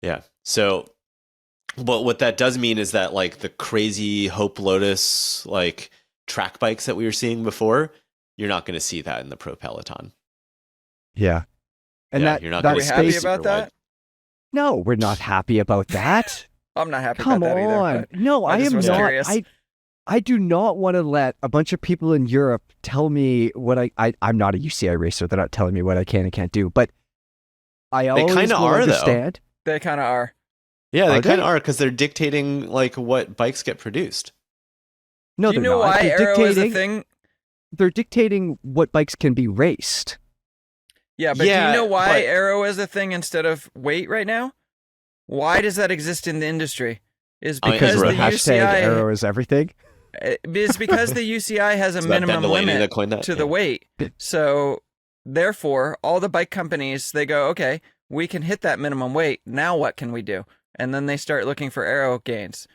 Yeah. So, but what that does mean is that like the crazy Hope Lotus like track bikes that we were seeing before, you're not going to see that in the Pro Peloton. Yeah. And that you're not are we happy about that? wide. No, we're not happy about that. I'm not happy Come about that on. either. No, I am not. Curious. I do not want to let a bunch of people in Europe tell me what I'm not a UCI racer. They're not telling me what I can and can't do, but I always kinda will are, understand. They kind of are. Yeah, they Are kind they? of are because they're dictating like what bikes get produced. No, Do you they're know not. why They're aero is a dictating- thing? They're dictating what bikes can be raced. Yeah, but do Yeah, you know why but- aero is a thing instead of weight right now? Why does that exist in the industry? Is I mean, because Because the the hashtag UCI arrow is everything. It's because the UCI has a Is that Ben minimum Delaney that limit coined that? to the weight. So therefore, all the bike companies, they go, okay, we can hit that minimum weight. Now what can we do? And then they start looking for aero gains.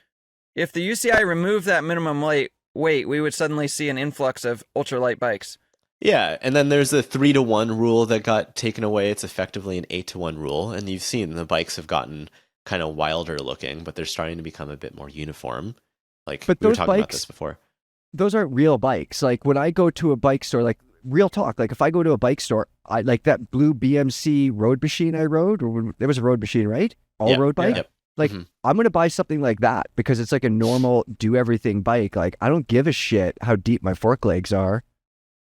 If the UCI removed that minimum weight, we would suddenly see an influx of ultralight bikes. Yeah, and then there's the 3-to-1 rule that got taken away. It's effectively an 8-to-1 rule, and you've seen the bikes have gotten kind of wilder looking, but they're starting to become a bit more uniform. Like But we were those talking about bikes- this before. Those aren't real bikes. Like when I go to a bike store, like real talk, like if I go to a bike store, I like that blue BMC road machine I rode, or there was a road machine, right? All road bike. Yep. Like Mhm. I'm going to buy something like that because it's like a normal do everything bike. Like I don't give a shit how deep my fork legs are,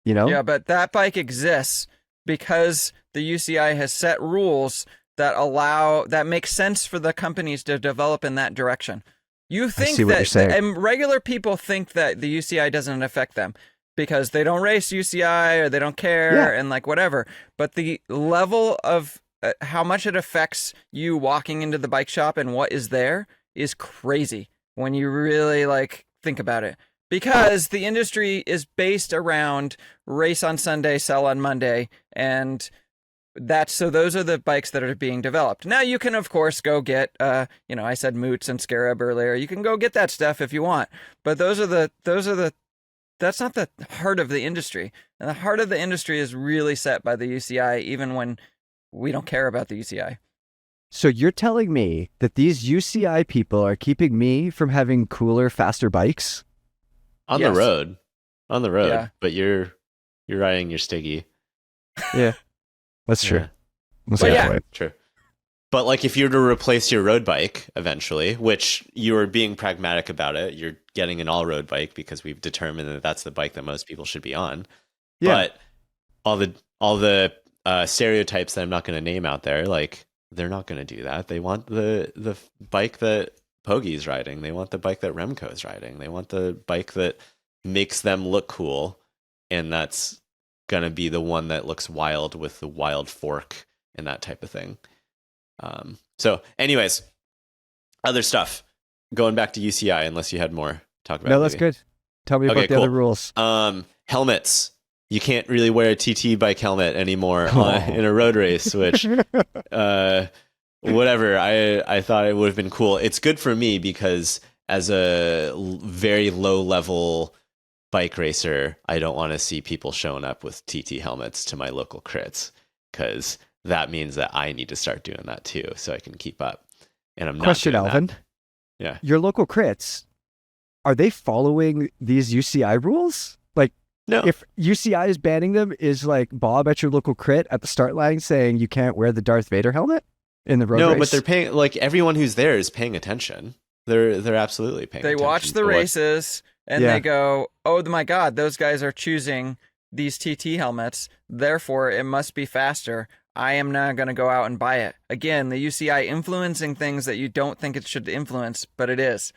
you know? Yeah, but that bike exists because the UCI has set rules that make sense for the companies to develop in that direction. You think see what you're saying. and regular people think that the UCI doesn't affect them because they don't race UCI or they don't care and like whatever. But the level of how much it affects you walking into the bike shop and what is there is crazy when you really like think about it. Because the industry is based around race on Sunday, sell on Monday, and those are the bikes that are being developed. Now you can of course go get I said Moots and Scarab earlier. You can go get that stuff if you want. But that's not the heart of the industry. And the heart of the industry is really set by the UCI even when we don't care about the UCI. So you're telling me that these UCI people are keeping me from having cooler, faster bikes? On Yes. the road, Yeah. but you're riding your Stiggy. Yeah. That's true. Yeah. That's But a good yeah. point. True. But like if you were to replace your road bike eventually, which you are being pragmatic about it, you're getting an all-road bike because we've determined that that's the bike that most people should be on. Yeah. But all the stereotypes that I'm not going to name out there, like they're not going to do that. They want the bike that Poggi's riding. They want the bike that Remco's riding. They want the bike that makes them look cool, and that's going to be the one that looks wild with the wild fork and that type of thing. So anyways, other stuff. Going back to UCI, unless you had more to talk about. No, that's maybe. good. Tell me Okay, about the cool. other rules. Helmets. You can't really wear a TT bike helmet anymore Oh. in a road race, which whatever. I thought it would have been cool. It's good for me because as a very low level bike racer, I don't want to see people showing up with TT helmets to my local crits because that means that I need to start doing that too so I can keep up. And I'm not Question, doing that. Alvin. Yeah. Your local crits, are they following these UCI rules? Like, No. if UCI is banning them, is like Bob at your local crit at the start line saying you can't wear the Darth Vader helmet in the road No, race? but they're paying. Like everyone who's there is paying attention. They're absolutely paying. They attention watch the to what- races and Yeah. they go, oh my God, those guys are choosing these TT helmets. Therefore, it must be faster. I am now going to go out and buy it. Again, the UCI influencing things that you don't think it should influence, but it is.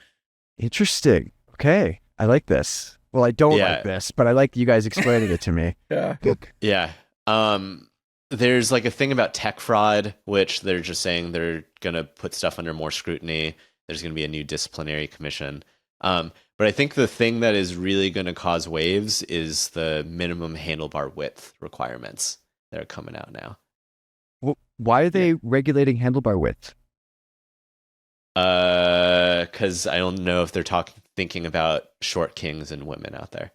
Interesting. Okay. I like this. Well, I don't Yeah. like this, but I like you guys explaining it to me. Yeah. Yeah. There's like a thing about tech fraud, which they're just saying they're going to put stuff under more scrutiny. There's going to be a new disciplinary commission. But I think the thing that is really going to cause waves is the minimum handlebar width requirements that are coming out now. Well, Why are they regulating handlebar width? Because I don't know if they're thinking about short kings and women out there.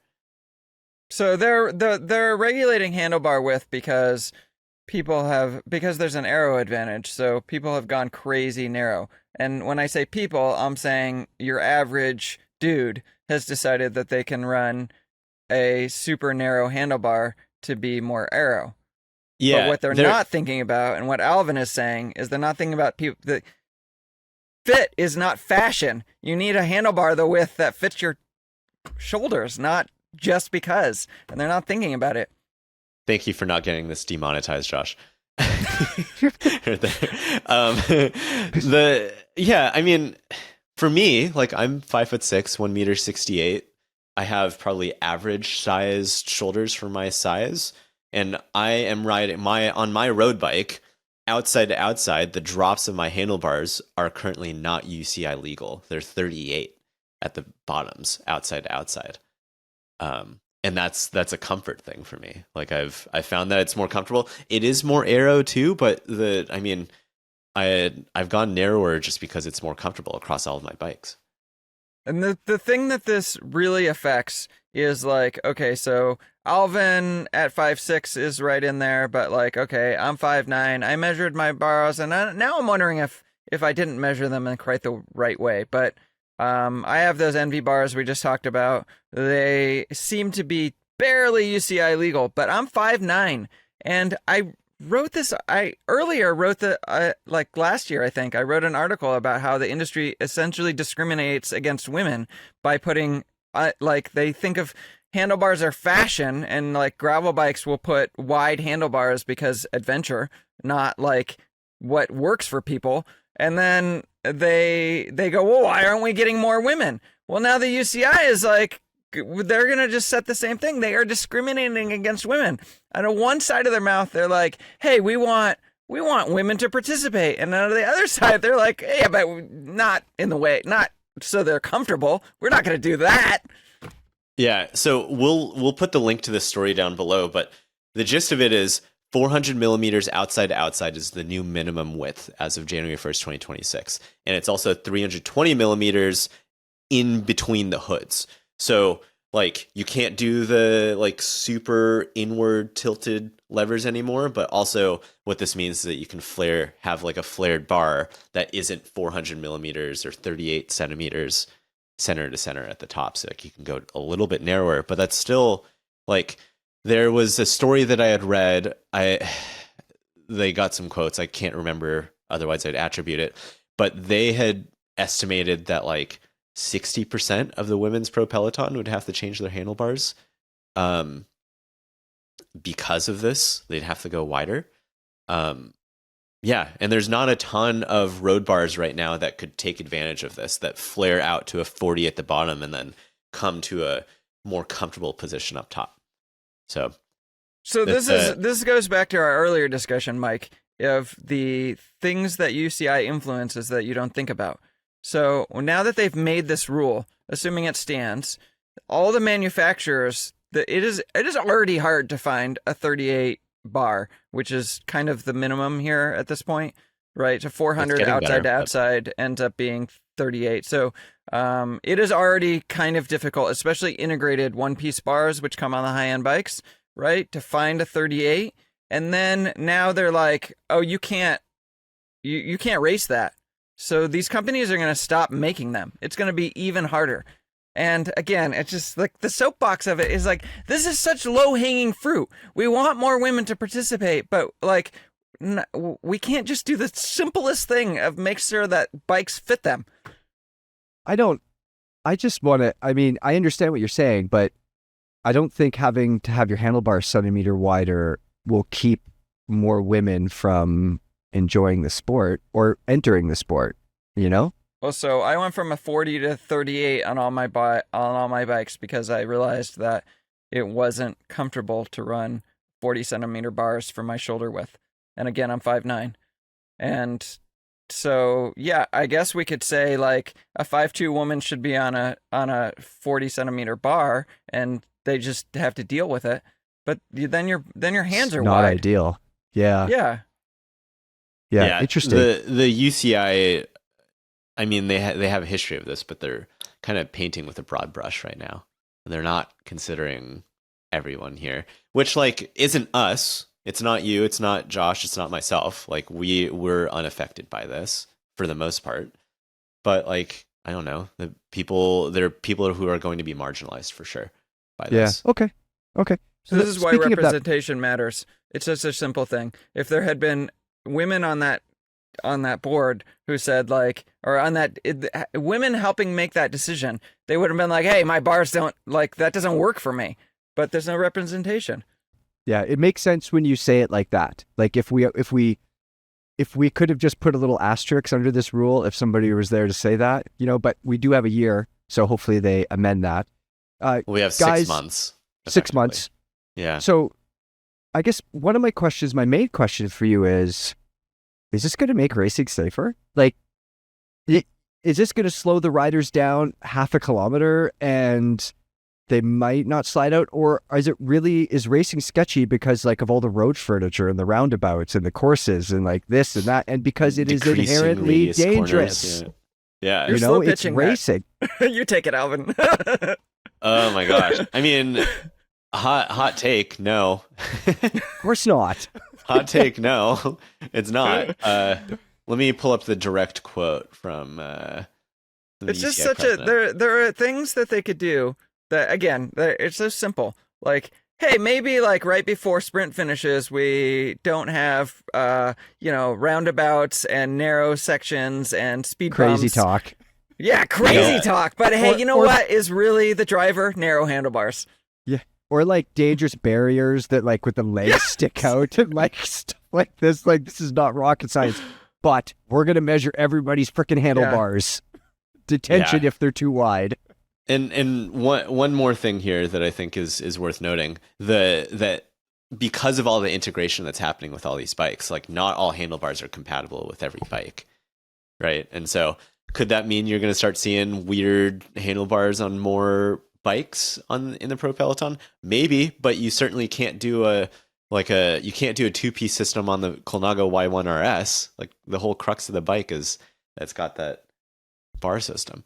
So they're regulating handlebar width because there's an aero advantage. So people have gone crazy narrow. And when I say people, I'm saying your average dude has decided that they can run a super narrow handlebar to be more aero. Yeah. But what they're not thinking about, and what Alvin is saying, is they're not thinking about people. The fit is not fashion. You need a handlebar the width that fits your shoulders, not just because. And they're not thinking about it. Thank you for not getting this demonetized, Josh. I mean, for me, like, I'm 5'6", 1.68 m. I have probably average sized shoulders for my size, and I am riding on my road bike outside to outside. The drops of my handlebars are currently not UCI legal. They're 38 at the bottoms, outside to outside. And that's a comfort thing for me. Like, I found that it's more comfortable. It is more aero too, but I've gone narrower just because it's more comfortable across all of my bikes. And the thing that this really affects is, like, okay, so Alvin at 5'6" is right in there, but, like, okay, I'm 5'9". I measured my bars, and now I'm wondering if I didn't measure them in quite the right way. But I have those Envy bars we just talked about. They seem to be barely UCI legal, but I'm 5'9", and I wrote this. I earlier wrote like last year, I think I wrote an article about how the industry essentially discriminates against women by putting like, they think of handlebars are fashion, and like gravel bikes will put wide handlebars because adventure, not like what works for people. And then they go, well, why aren't we getting more women? Well, now the UCI is like, they're going to just set the same thing. They are discriminating against women. And on one side of their mouth, they're like, hey, we want women to participate. And on the other side, they're like, hey, but not in the way, not so they're comfortable. We're not going to do that. Yeah. So we'll put the link to this story down below, but the gist of it is 400 millimeters outside to outside is the new minimum width as of January 1st, 2026. And it's also 320 millimeters in between the hoods. So, like, you can't do the, like, super inward tilted levers anymore, but also what this means is that you can have like a flared bar that isn't 400 millimeters or 38 centimeters center to center at the top. So, like, you can go a little bit narrower, but that's still, like, there was a story that I had read. They got some quotes. I can't remember, otherwise I'd attribute it, but they had estimated that, like, 60% of the women's pro peloton would have to change their handlebars because of this. They'd have to go wider. Yeah, and there's not a ton of road bars right now that could take advantage of this, that flare out to a 40 at the bottom and then come to a more comfortable position up top. So this goes back to our earlier discussion, Mike, of the things that UCI influences that you don't think about. So now that they've made this rule, assuming it stands, all the manufacturers, it is already hard to find a 38 bar, which is kind of the minimum here at this point, right? So 400 outside to outside ends up being 38. So it is already kind of difficult, especially integrated one-piece bars, which come on the high-end bikes, right? To find a 38. And then now they're like, oh, you can't race that. So these companies are going to stop making them. It's going to be even harder. And again, it's just like the soapbox of it is like, this is such low-hanging fruit. We want more women to participate, but like, we can't just do the simplest thing of make sure that bikes fit them. I mean, I understand what you're saying, but I don't think having to have your handlebar centimeter wider will keep more women from enjoying the sport or entering the sport, you know? Well, so I went from a 40 to 38 on all my bikes because I realized that it wasn't comfortable to run 40 centimeter bars for my shoulder width. And again, I'm 5'9". And so, yeah, I guess we could say like a 5'2" woman should be on a 40 centimeter bar, and they just have to deal with it. But then your hands are not wide. Ideal. Yeah. Yeah. Yeah, interesting. The UCI, I mean, they have a history of this, but they're kind of painting with a broad brush right now. And they're not considering everyone here, which like isn't us. It's not you. It's not Josh. It's not myself. Like we're unaffected by this for the most part. But like, I don't know, there are people who are going to be marginalized for sure by this. Yeah. Okay. So this is why representation matters. It's just a simple thing. If there had been women on that board who said like, or on that women helping make that decision, they would have been like, hey, my bars don't like, that doesn't work for me. But there's no representation. Yeah, it makes sense when you say it like that. Like if we could have just put a little asterisk under this rule, if somebody was there to say that, but we do have a year, so hopefully they amend that. We have guys, 6 months. 6 months. Yeah. So I guess one of my main question for you is this going to make racing safer? Like, is this going to slow the riders down half a kilometer and they might not slide out? Or is racing sketchy because like of all the road furniture and the roundabouts and the courses and like this and that, and because it is inherently dangerous? Corners, yeah. It's racing. You take it, Alvin. Oh my gosh. I mean, hot take, no. Of course not. Hot take, no. It's not. Let me pull up the direct quote from it's just such president. There are things that they could do that, again, it's so simple. Like, hey, maybe like right before sprint finishes, we don't have roundabouts and narrow sections and speed crazy bumps. Talk. Yeah, crazy talk. But hey, what is really the driver? Narrow handlebars. Yeah. Or like dangerous barriers that like with the legs stick out and like stuff like this. Like this is not rocket science, but we're going to measure everybody's freaking handlebars. Detention if they're too wide. And one more thing here that I think is worth noting, that because of all the integration that's happening with all these bikes, like not all handlebars are compatible with every bike, right? And so could that mean you're going to start seeing weird handlebars on more bikes in the pro peloton? Maybe, but you certainly can't do a 2-piece system on the Colnago Y1 RS. Like the whole crux of the bike is that's got that bar system.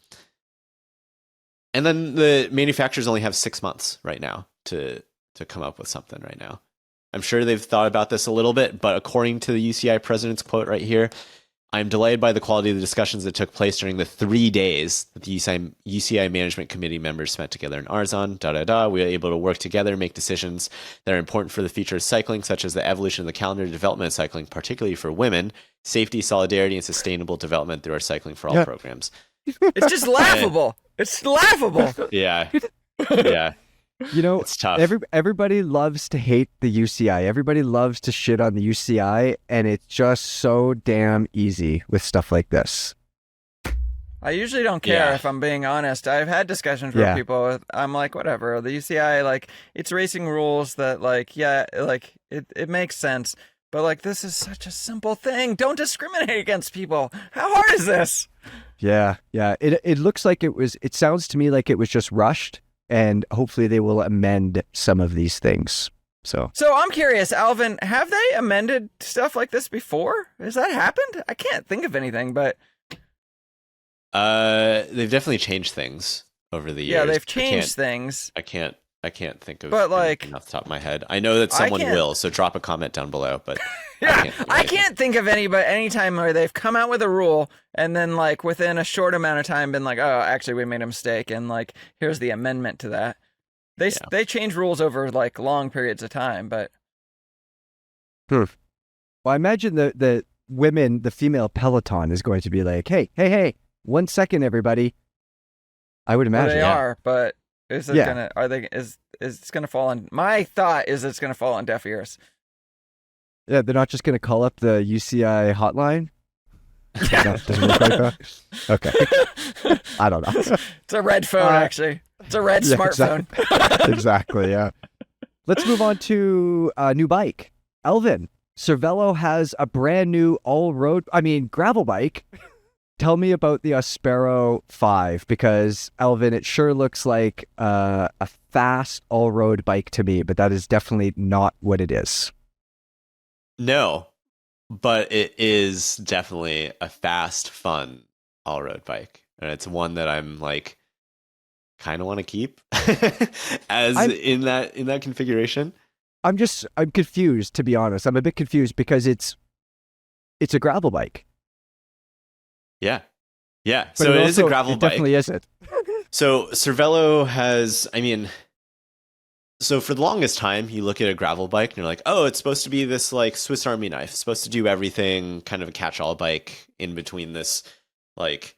And then the manufacturers only have 6 months right now to come up with something right now. I'm sure they've thought about this a little bit, but according to the UCI president's quote right here, I'm delighted by the quality of the discussions that took place during the 3 days that the UCI management committee members spent together in Arzon. We were able to work together and make decisions that are important for the future of cycling, such as the evolution of the calendar development of cycling, particularly for women, safety, solidarity, and sustainable development through our Cycling for All programs. It's just laughable. It's laughable. Yeah. It's tough. Everybody loves to hate the UCI. Everybody loves to shit on the UCI, and it's just so damn easy with stuff like this. I usually don't care if I'm being honest. I've had discussions with people. I'm like, whatever. The UCI, like, it's racing rules that, like, it makes sense. But, like, this is such a simple thing. Don't discriminate against people. How hard is this? Yeah. It looks like it sounds to me like it was just rushed. And hopefully they will amend some of these things. So I'm curious, Alvin, have they amended stuff like this before? Has that happened? I can't think of anything, but they've definitely changed things over the years. Yeah, they've changed things. I can't think of anything off the top of my head. I know that someone will, so drop a comment down below. But I can't think of any time where they've come out with a rule and then like within a short amount of time been like, oh, actually we made a mistake, and like here's the amendment to that. They change rules over like long periods of time, but well, I imagine the women, the female peloton is going to be like, hey, 1 second, everybody. I would imagine they are, but is it gonna? Are they? Is it's gonna fall on? My thought is it's gonna fall on deaf ears. Yeah, they're not just gonna call up the UCI hotline. No, doesn't work like that. Okay, I don't know. It's a red phone, actually. It's a red smartphone. Exactly. Yeah. Let's move on to a new bike. Alvin, Cervelo has a brand new gravel bike. Tell me about the Aspero-5, because Alvin, it sure looks like a fast all-road bike to me, but that is definitely not what it is. No, but it is definitely a fast, fun all-road bike, and it's one that I'm like kind of want to keep in that configuration. I'm confused, to be honest. I'm a bit confused because it's a gravel bike. Yeah. But So it is a gravel bike. It definitely isn't. So Cervelo has, so for the longest time, you look at a gravel bike and you're like, oh, it's supposed to be this like Swiss Army knife, it's supposed to do everything, kind of a catch-all bike in between this like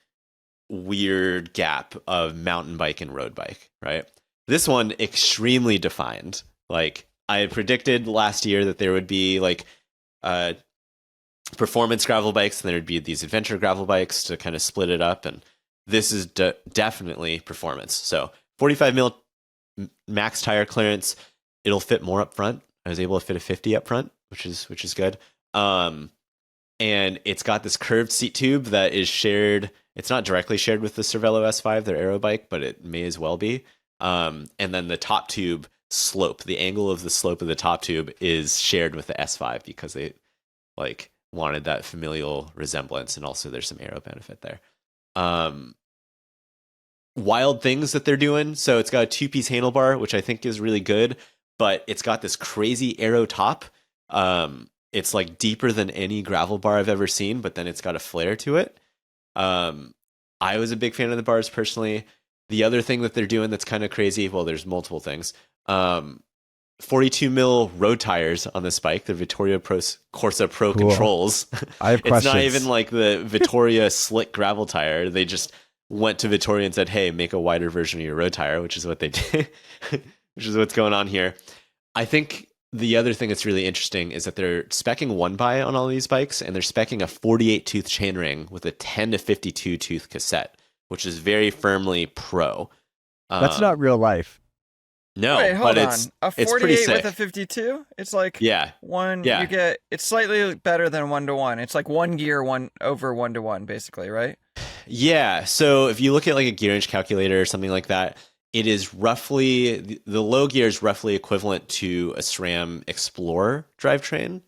weird gap of mountain bike and road bike, right? This one, extremely defined. Like, I had predicted last year that there would be like performance gravel bikes, and there would be these adventure gravel bikes to kind of split it up, and this is definitely performance. So 45 mil max tire clearance. It'll fit more up front. I was able to fit a 50 up front, which is good. And it's got this curved seat tube that is shared. It's not directly shared with the Cervelo S5, their aero bike, but it may as well be. And then the top tube slope, the angle of the slope of the top tube is shared with the S5 because they like wanted that familial resemblance, and also there's some aero benefit there. Wild things that they're doing. So it's got a 2-piece handlebar, which I think is really good, but it's got this crazy aero top. It's like deeper than any gravel bar I've ever seen, but then it's got a flare to it. I was a big fan of the bars personally. The other thing that they're doing that's kind of crazy, well, there's multiple things. 42 mil road tires on this bike, the Vittoria Corsa Pro cool. Controls. I have questions. It's not even like the Vittoria slick gravel tire. They just went to Vittoria and said, hey, make a wider version of your road tire, which is what they did, which is what's going on here. I think the other thing that's really interesting is that they're speccing one by on all these bikes, and they're speccing a 48 tooth chainring with a 10 to 52 tooth cassette, which is very firmly pro. That's not real life. No, wait, hold on. A 48 with a 52? It's like one. Yeah. You get it's slightly better than 1-to-1. It's like one gear, one over 1-to-1, basically, right? Yeah. So if you look at like a gear inch calculator or something like that, it is roughly the low gear is roughly equivalent to a SRAM Explorer drivetrain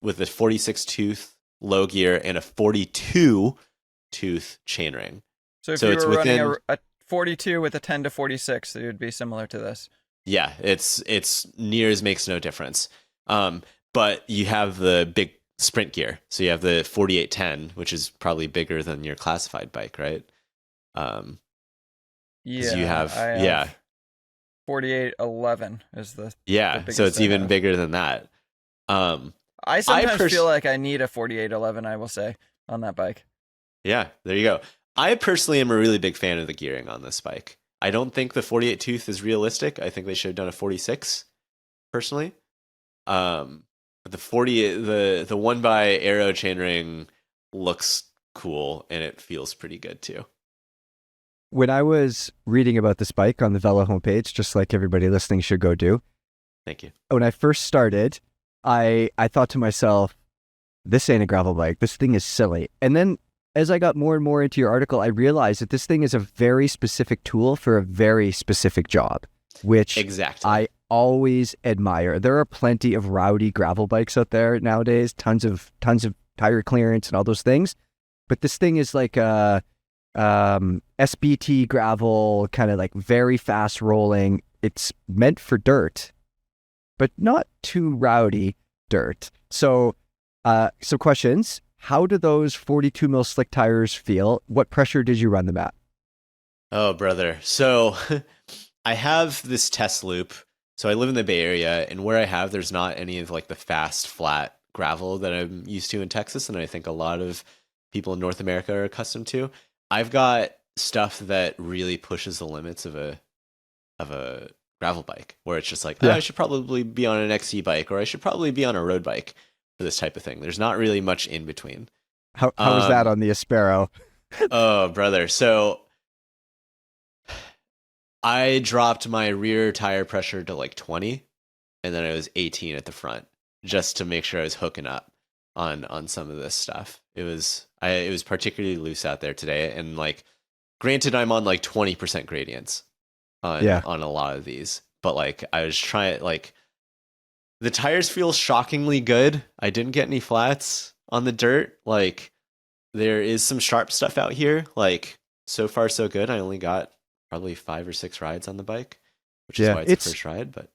with a 46 tooth low gear and a 42 tooth chainring. So if you were running a 42 with a 10 to 46, it would be similar to this. Yeah, it's near as makes no difference. But you have the big sprint gear. So you have the 4810, which is probably bigger than your classified bike, right? You have 4811 is the so it's even bigger than that. I sometimes feel like I need a 4811, I will say, on that bike. Yeah, there you go. I personally am a really big fan of the gearing on this bike. I don't think the 48 tooth is realistic. I think they should have done a 46 personally. But the 40, the one by aero chainring looks cool, and it feels pretty good too. When I was reading about this bike on the Velo homepage, just like everybody listening should go do. Thank you. When I first started, I thought to myself, this ain't a gravel bike. This thing is silly. And then as I got more and more into your article, I realized that this thing is a very specific tool for a very specific job, which I always admire. There are plenty of rowdy gravel bikes out there nowadays, tons of tire clearance and all those things. But this thing is like a SBT gravel, kind of like very fast rolling. It's meant for dirt, but not too rowdy dirt. So some questions. How do those 42 mil slick tires feel? What pressure did you run them at? Oh, brother. So I have this test loop. So I live in the Bay Area, and where I have, there's not any of like the fast, flat gravel that I'm used to in Texas. And I think a lot of people in North America are accustomed to. I've got stuff that really pushes the limits of a gravel bike, where it's just like, I should probably be on an XC bike, or I should probably be on a road bike for this type of thing. There's not really much in between. How was that on the Aspero? Oh, brother. So I dropped my rear tire pressure to like 20, and then it was 18 at the front, just to make sure I was hooking up on some of this stuff. It was particularly loose out there today, and like, granted, I'm on like 20% gradients on a lot of these, but like I was trying, like, the tires feel shockingly good. I didn't get any flats on the dirt. Like, there is some sharp stuff out here. Like, so far so good. I only got probably 5 or 6 rides on the bike, which is why it's the first ride. But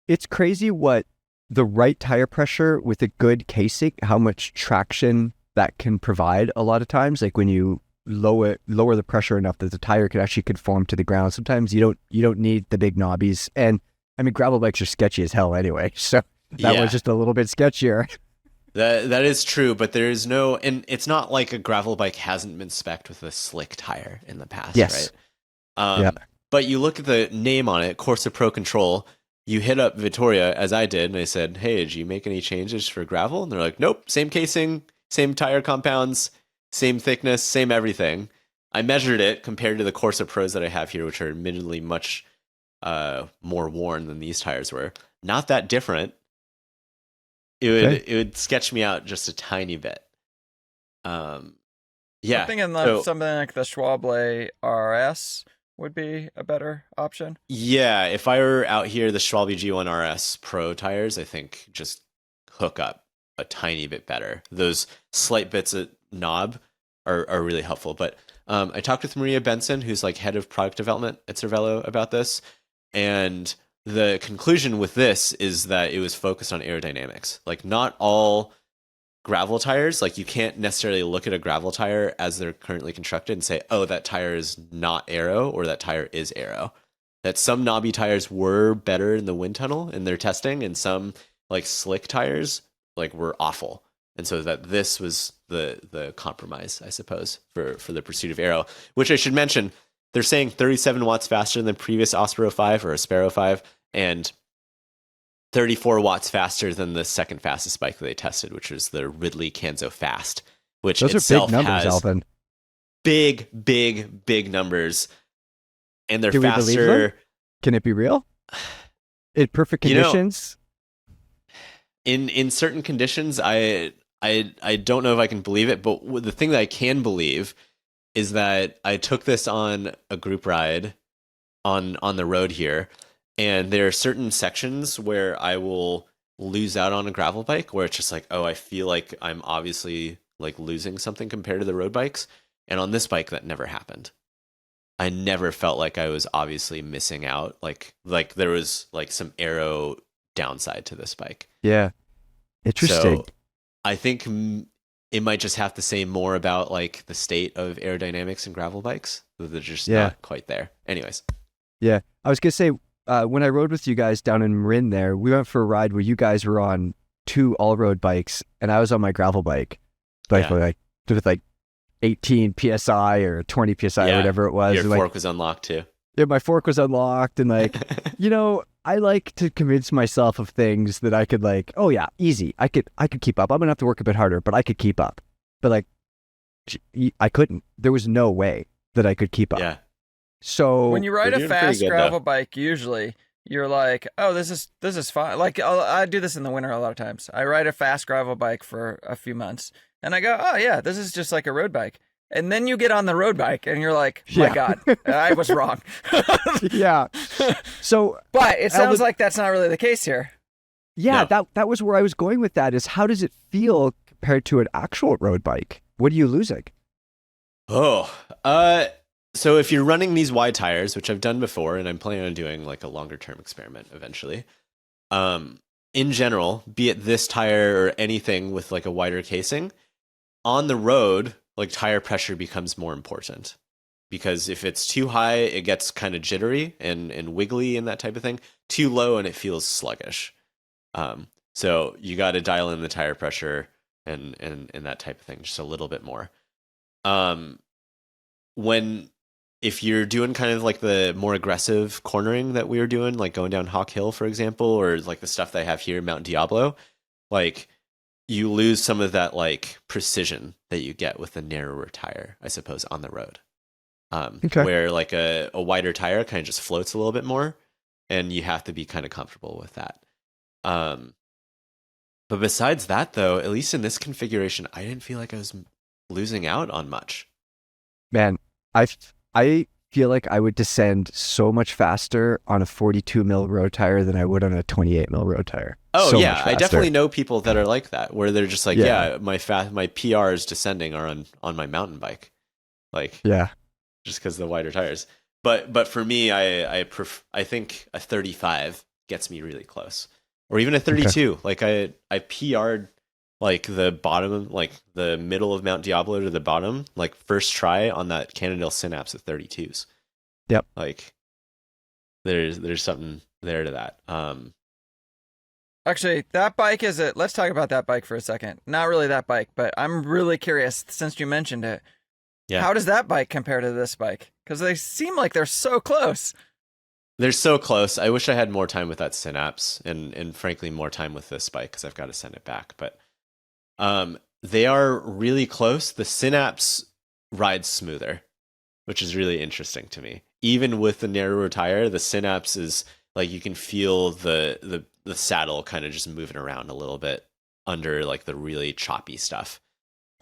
it's crazy what the right tire pressure with a good casing, how much traction that can provide a lot of times. Like when you lower the pressure enough that the tire can actually conform to the ground. Sometimes you don't need the big knobbies. And I mean, gravel bikes are sketchy as hell anyway. So that was just a little bit sketchier. That is true, but there is no, and it's not like a gravel bike hasn't been spec'd with a slick tire in the past, right? But you look at the name on it, Corsa Pro Control. You hit up Vittoria, as I did, and I said, hey, did you make any changes for gravel? And they're like, nope, same casing, same tire compounds, same thickness, same everything. I measured it compared to the Corsa Pros that I have here, which are admittedly much more worn than these tires were. Not that different. It would sketch me out just a tiny bit. I'm thinking something like the Schwalbe RS would be a better option. Yeah, if I were out here, the Schwalbe G1 RS Pro tires, I think just hook up a tiny bit better. Those slight bits of knob are really helpful. But I talked with Maria Benson, who's like head of product development at Cervelo, about this, and the conclusion with this is that it was focused on aerodynamics. Like, not all gravel tires, like, you can't necessarily look at a gravel tire as they're currently constructed and say, oh, that tire is not aero, or that tire is aero. That some knobby tires were better in the wind tunnel in their testing, and some like slick tires like were awful. And so that this was the compromise, I suppose, for the pursuit of aero, which I should mention, they're saying 37 watts faster than previous Aspero-5 or Aspero-5, and 34 watts faster than the second fastest bike that they tested, which was the Ridley Canzo Fast, which those itself are big numbers, has Alvin. big numbers, and they're Do we faster. believe them? Can it be real? In perfect conditions? In certain conditions, I don't know if I can believe it, but the thing that I can believe is that I took this on a group ride on the road here, and there are certain sections where I will lose out on a gravel bike where it's just like, oh, I feel like I'm obviously like losing something compared to the road bikes. And on this bike, that never happened. I never felt like I was obviously missing out. Like there was like some aero downside to this bike. Yeah. Interesting. So I think it might just have to say more about like the state of aerodynamics in gravel bikes. They're just not quite there. Anyways. Yeah. I was going to say, when I rode with you guys down in Marin there, we went for a ride where you guys were on 2 all-road bikes and I was on my gravel bike. With like 18 PSI or 20 PSI or whatever it was. Your fork was unlocked too. Yeah, my fork was unlocked, and like, I like to convince myself of things that I could like, oh yeah, easy. I could keep up. I'm gonna have to work a bit harder, but I could keep up. But like, I couldn't. There was no way that I could keep up. Yeah. So when you ride a fast gravel bike, usually you're like, oh, this is fine. Like I do this in the winter a lot of times. I ride a fast gravel bike for a few months, and I go, oh yeah, this is just like a road bike. And then you get on the road bike and you're like, my God, I was wrong. Yeah. So, but it sounds like that's not really the case here. Yeah, no. that was where I was going with that, is how does it feel compared to an actual road bike? What are you losing? So if you're running these wide tires, which I've done before, and I'm planning on doing like a longer term experiment eventually, in general, be it this tire or anything with like a wider casing, on the road, like tire pressure becomes more important, because if it's too high, it gets kind of jittery and wiggly and that type of thing. Too low and it feels sluggish. So you got to dial in the tire pressure and that type of thing just a little bit more. If you're doing kind of like the more aggressive cornering that we were doing, like going down Hawk Hill, for example, or like the stuff that I have here, Mount Diablo, like you lose some of that like precision that you get with a narrower tire, I suppose, on the road. Where like a wider tire kind of just floats a little bit more, and you have to be kind of comfortable with that. But besides that, though, at least in this configuration, I didn't feel like I was losing out on much. Man, I feel like I would descend so much faster on a 42 mil road tire than I would on a 28 mil road tire. Oh so yeah, I definitely know people that are like that, where they're just like, my PRs descending are on my mountain bike, like just because of the wider tires. But for me, I think a 35 gets me really close, or even a 32. Okay. Like I PR'd like the bottom, like the middle of Mount Diablo to the bottom, like first try on that Cannondale Synapse at 32s. Yep. Like there's something there to that. Actually, that bike let's talk about that bike for a second. Not really that bike, but I'm really curious since you mentioned it. Yeah. How does that bike compare to this bike? Because they seem like they're so close. They're so close. I wish I had more time with that Synapse and frankly more time with this bike because I've got to send it back. But they are really close. The Synapse rides smoother, which is really interesting to me. Even with the narrower tire, the Synapse is like you can feel the saddle kind of just moving around a little bit under like the really choppy stuff.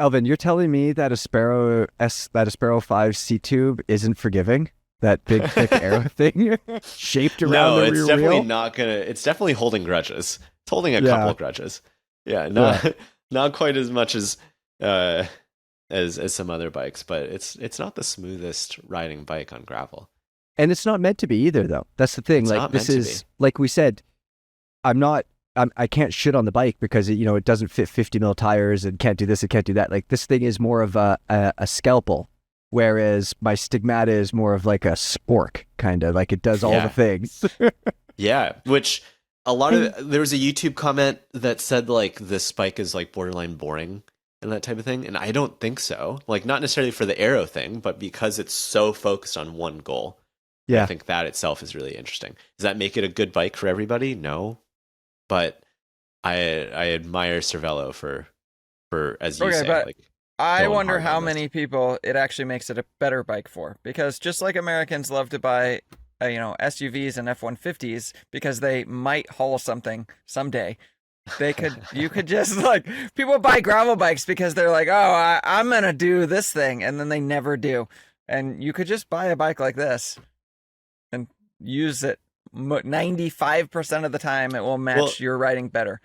Alvin, you're telling me that Aspero-5 C-tube isn't forgiving? That big thick arrow thing shaped around the rear wheel? No, it's definitely not gonna. It's definitely holding grudges. It's holding a couple of grudges. Yeah, not quite as much as some other bikes, but it's not the smoothest riding bike on gravel. And it's not meant to be either, though. That's the thing. Like this is, like we said, I can't shit on the bike because it doesn't fit 50 mil tires and can't do this and can't do that. Like this thing is more of a scalpel, whereas my Stigmata is more of like a spork, kind of like it does all the things. Yeah, which there was a YouTube comment that said like this bike is like borderline boring and that type of thing, and I don't think so. Like not necessarily for the aero thing, but because it's so focused on one goal. Yeah, I think that itself is really interesting. Does that make it a good bike for everybody? No. But I admire Cervelo for as you say. But like, I wonder how many people it actually makes it a better bike for, because just like Americans love to buy SUVs and F-150s because they might haul something someday, you could just like people buy gravel bikes because they're like, oh, I'm gonna do this thing, and then they never do. And you could just buy a bike like this and use it. 95% of the time it will match your riding better.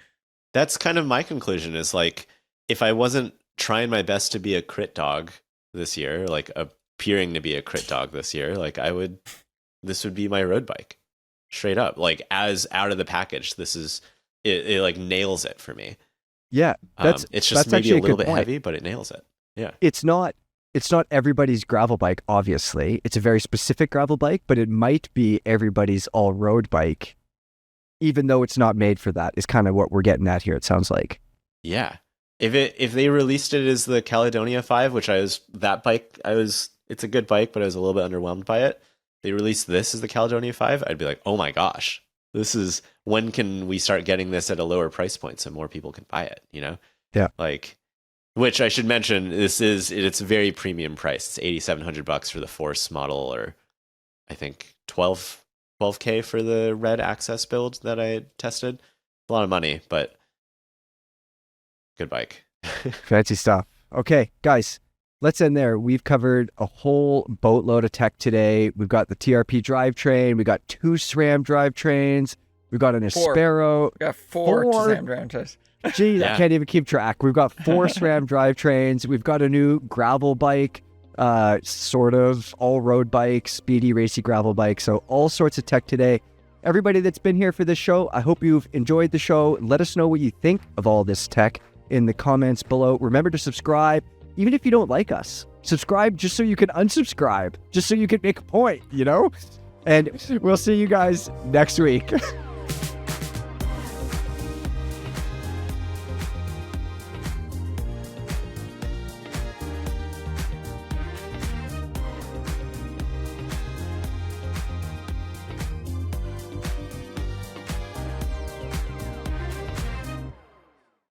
That's kind of my conclusion, is like if I wasn't trying my best to be a crit dog this year, like appearing to be a crit dog this year, like this would be my road bike straight up. Like as out of the package, this is it like nails it for me. Yeah, it's just maybe a little bit heavy, but it nails it. Yeah, it's not everybody's gravel bike, obviously. It's a very specific gravel bike, but it might be everybody's all-road bike, even though it's not made for that, is kind of what we're getting at here, it sounds like. Yeah. If they released it as the Caledonia 5, it's a good bike, but I was a little bit underwhelmed by it. They released this as the Caledonia 5, I'd be like, oh my gosh, when can we start getting this at a lower price point so more people can buy it, Yeah. Like... Which I should mention, it's a very premium price. It's $8,700 for the Force model, or I think $12K for the Red Access build that I tested. A lot of money, but good bike. Fancy stuff. Okay, guys, let's end there. We've covered a whole boatload of tech today. We've got the TRP drivetrain. We got 2 SRAM drivetrains. We've got an Aspero. We got 4 SRAM drivetrains. Geez, I can't even keep track. We've got 4 SRAM drivetrains. We've got a new gravel bike, sort of all-road bike, speedy, racy gravel bike. So all sorts of tech today. Everybody that's been here for this show, I hope you've enjoyed the show. Let us know what you think of all this tech in the comments below. Remember to subscribe, even if you don't like us. Subscribe just so you can unsubscribe, just so you can make a point, And we'll see you guys next week.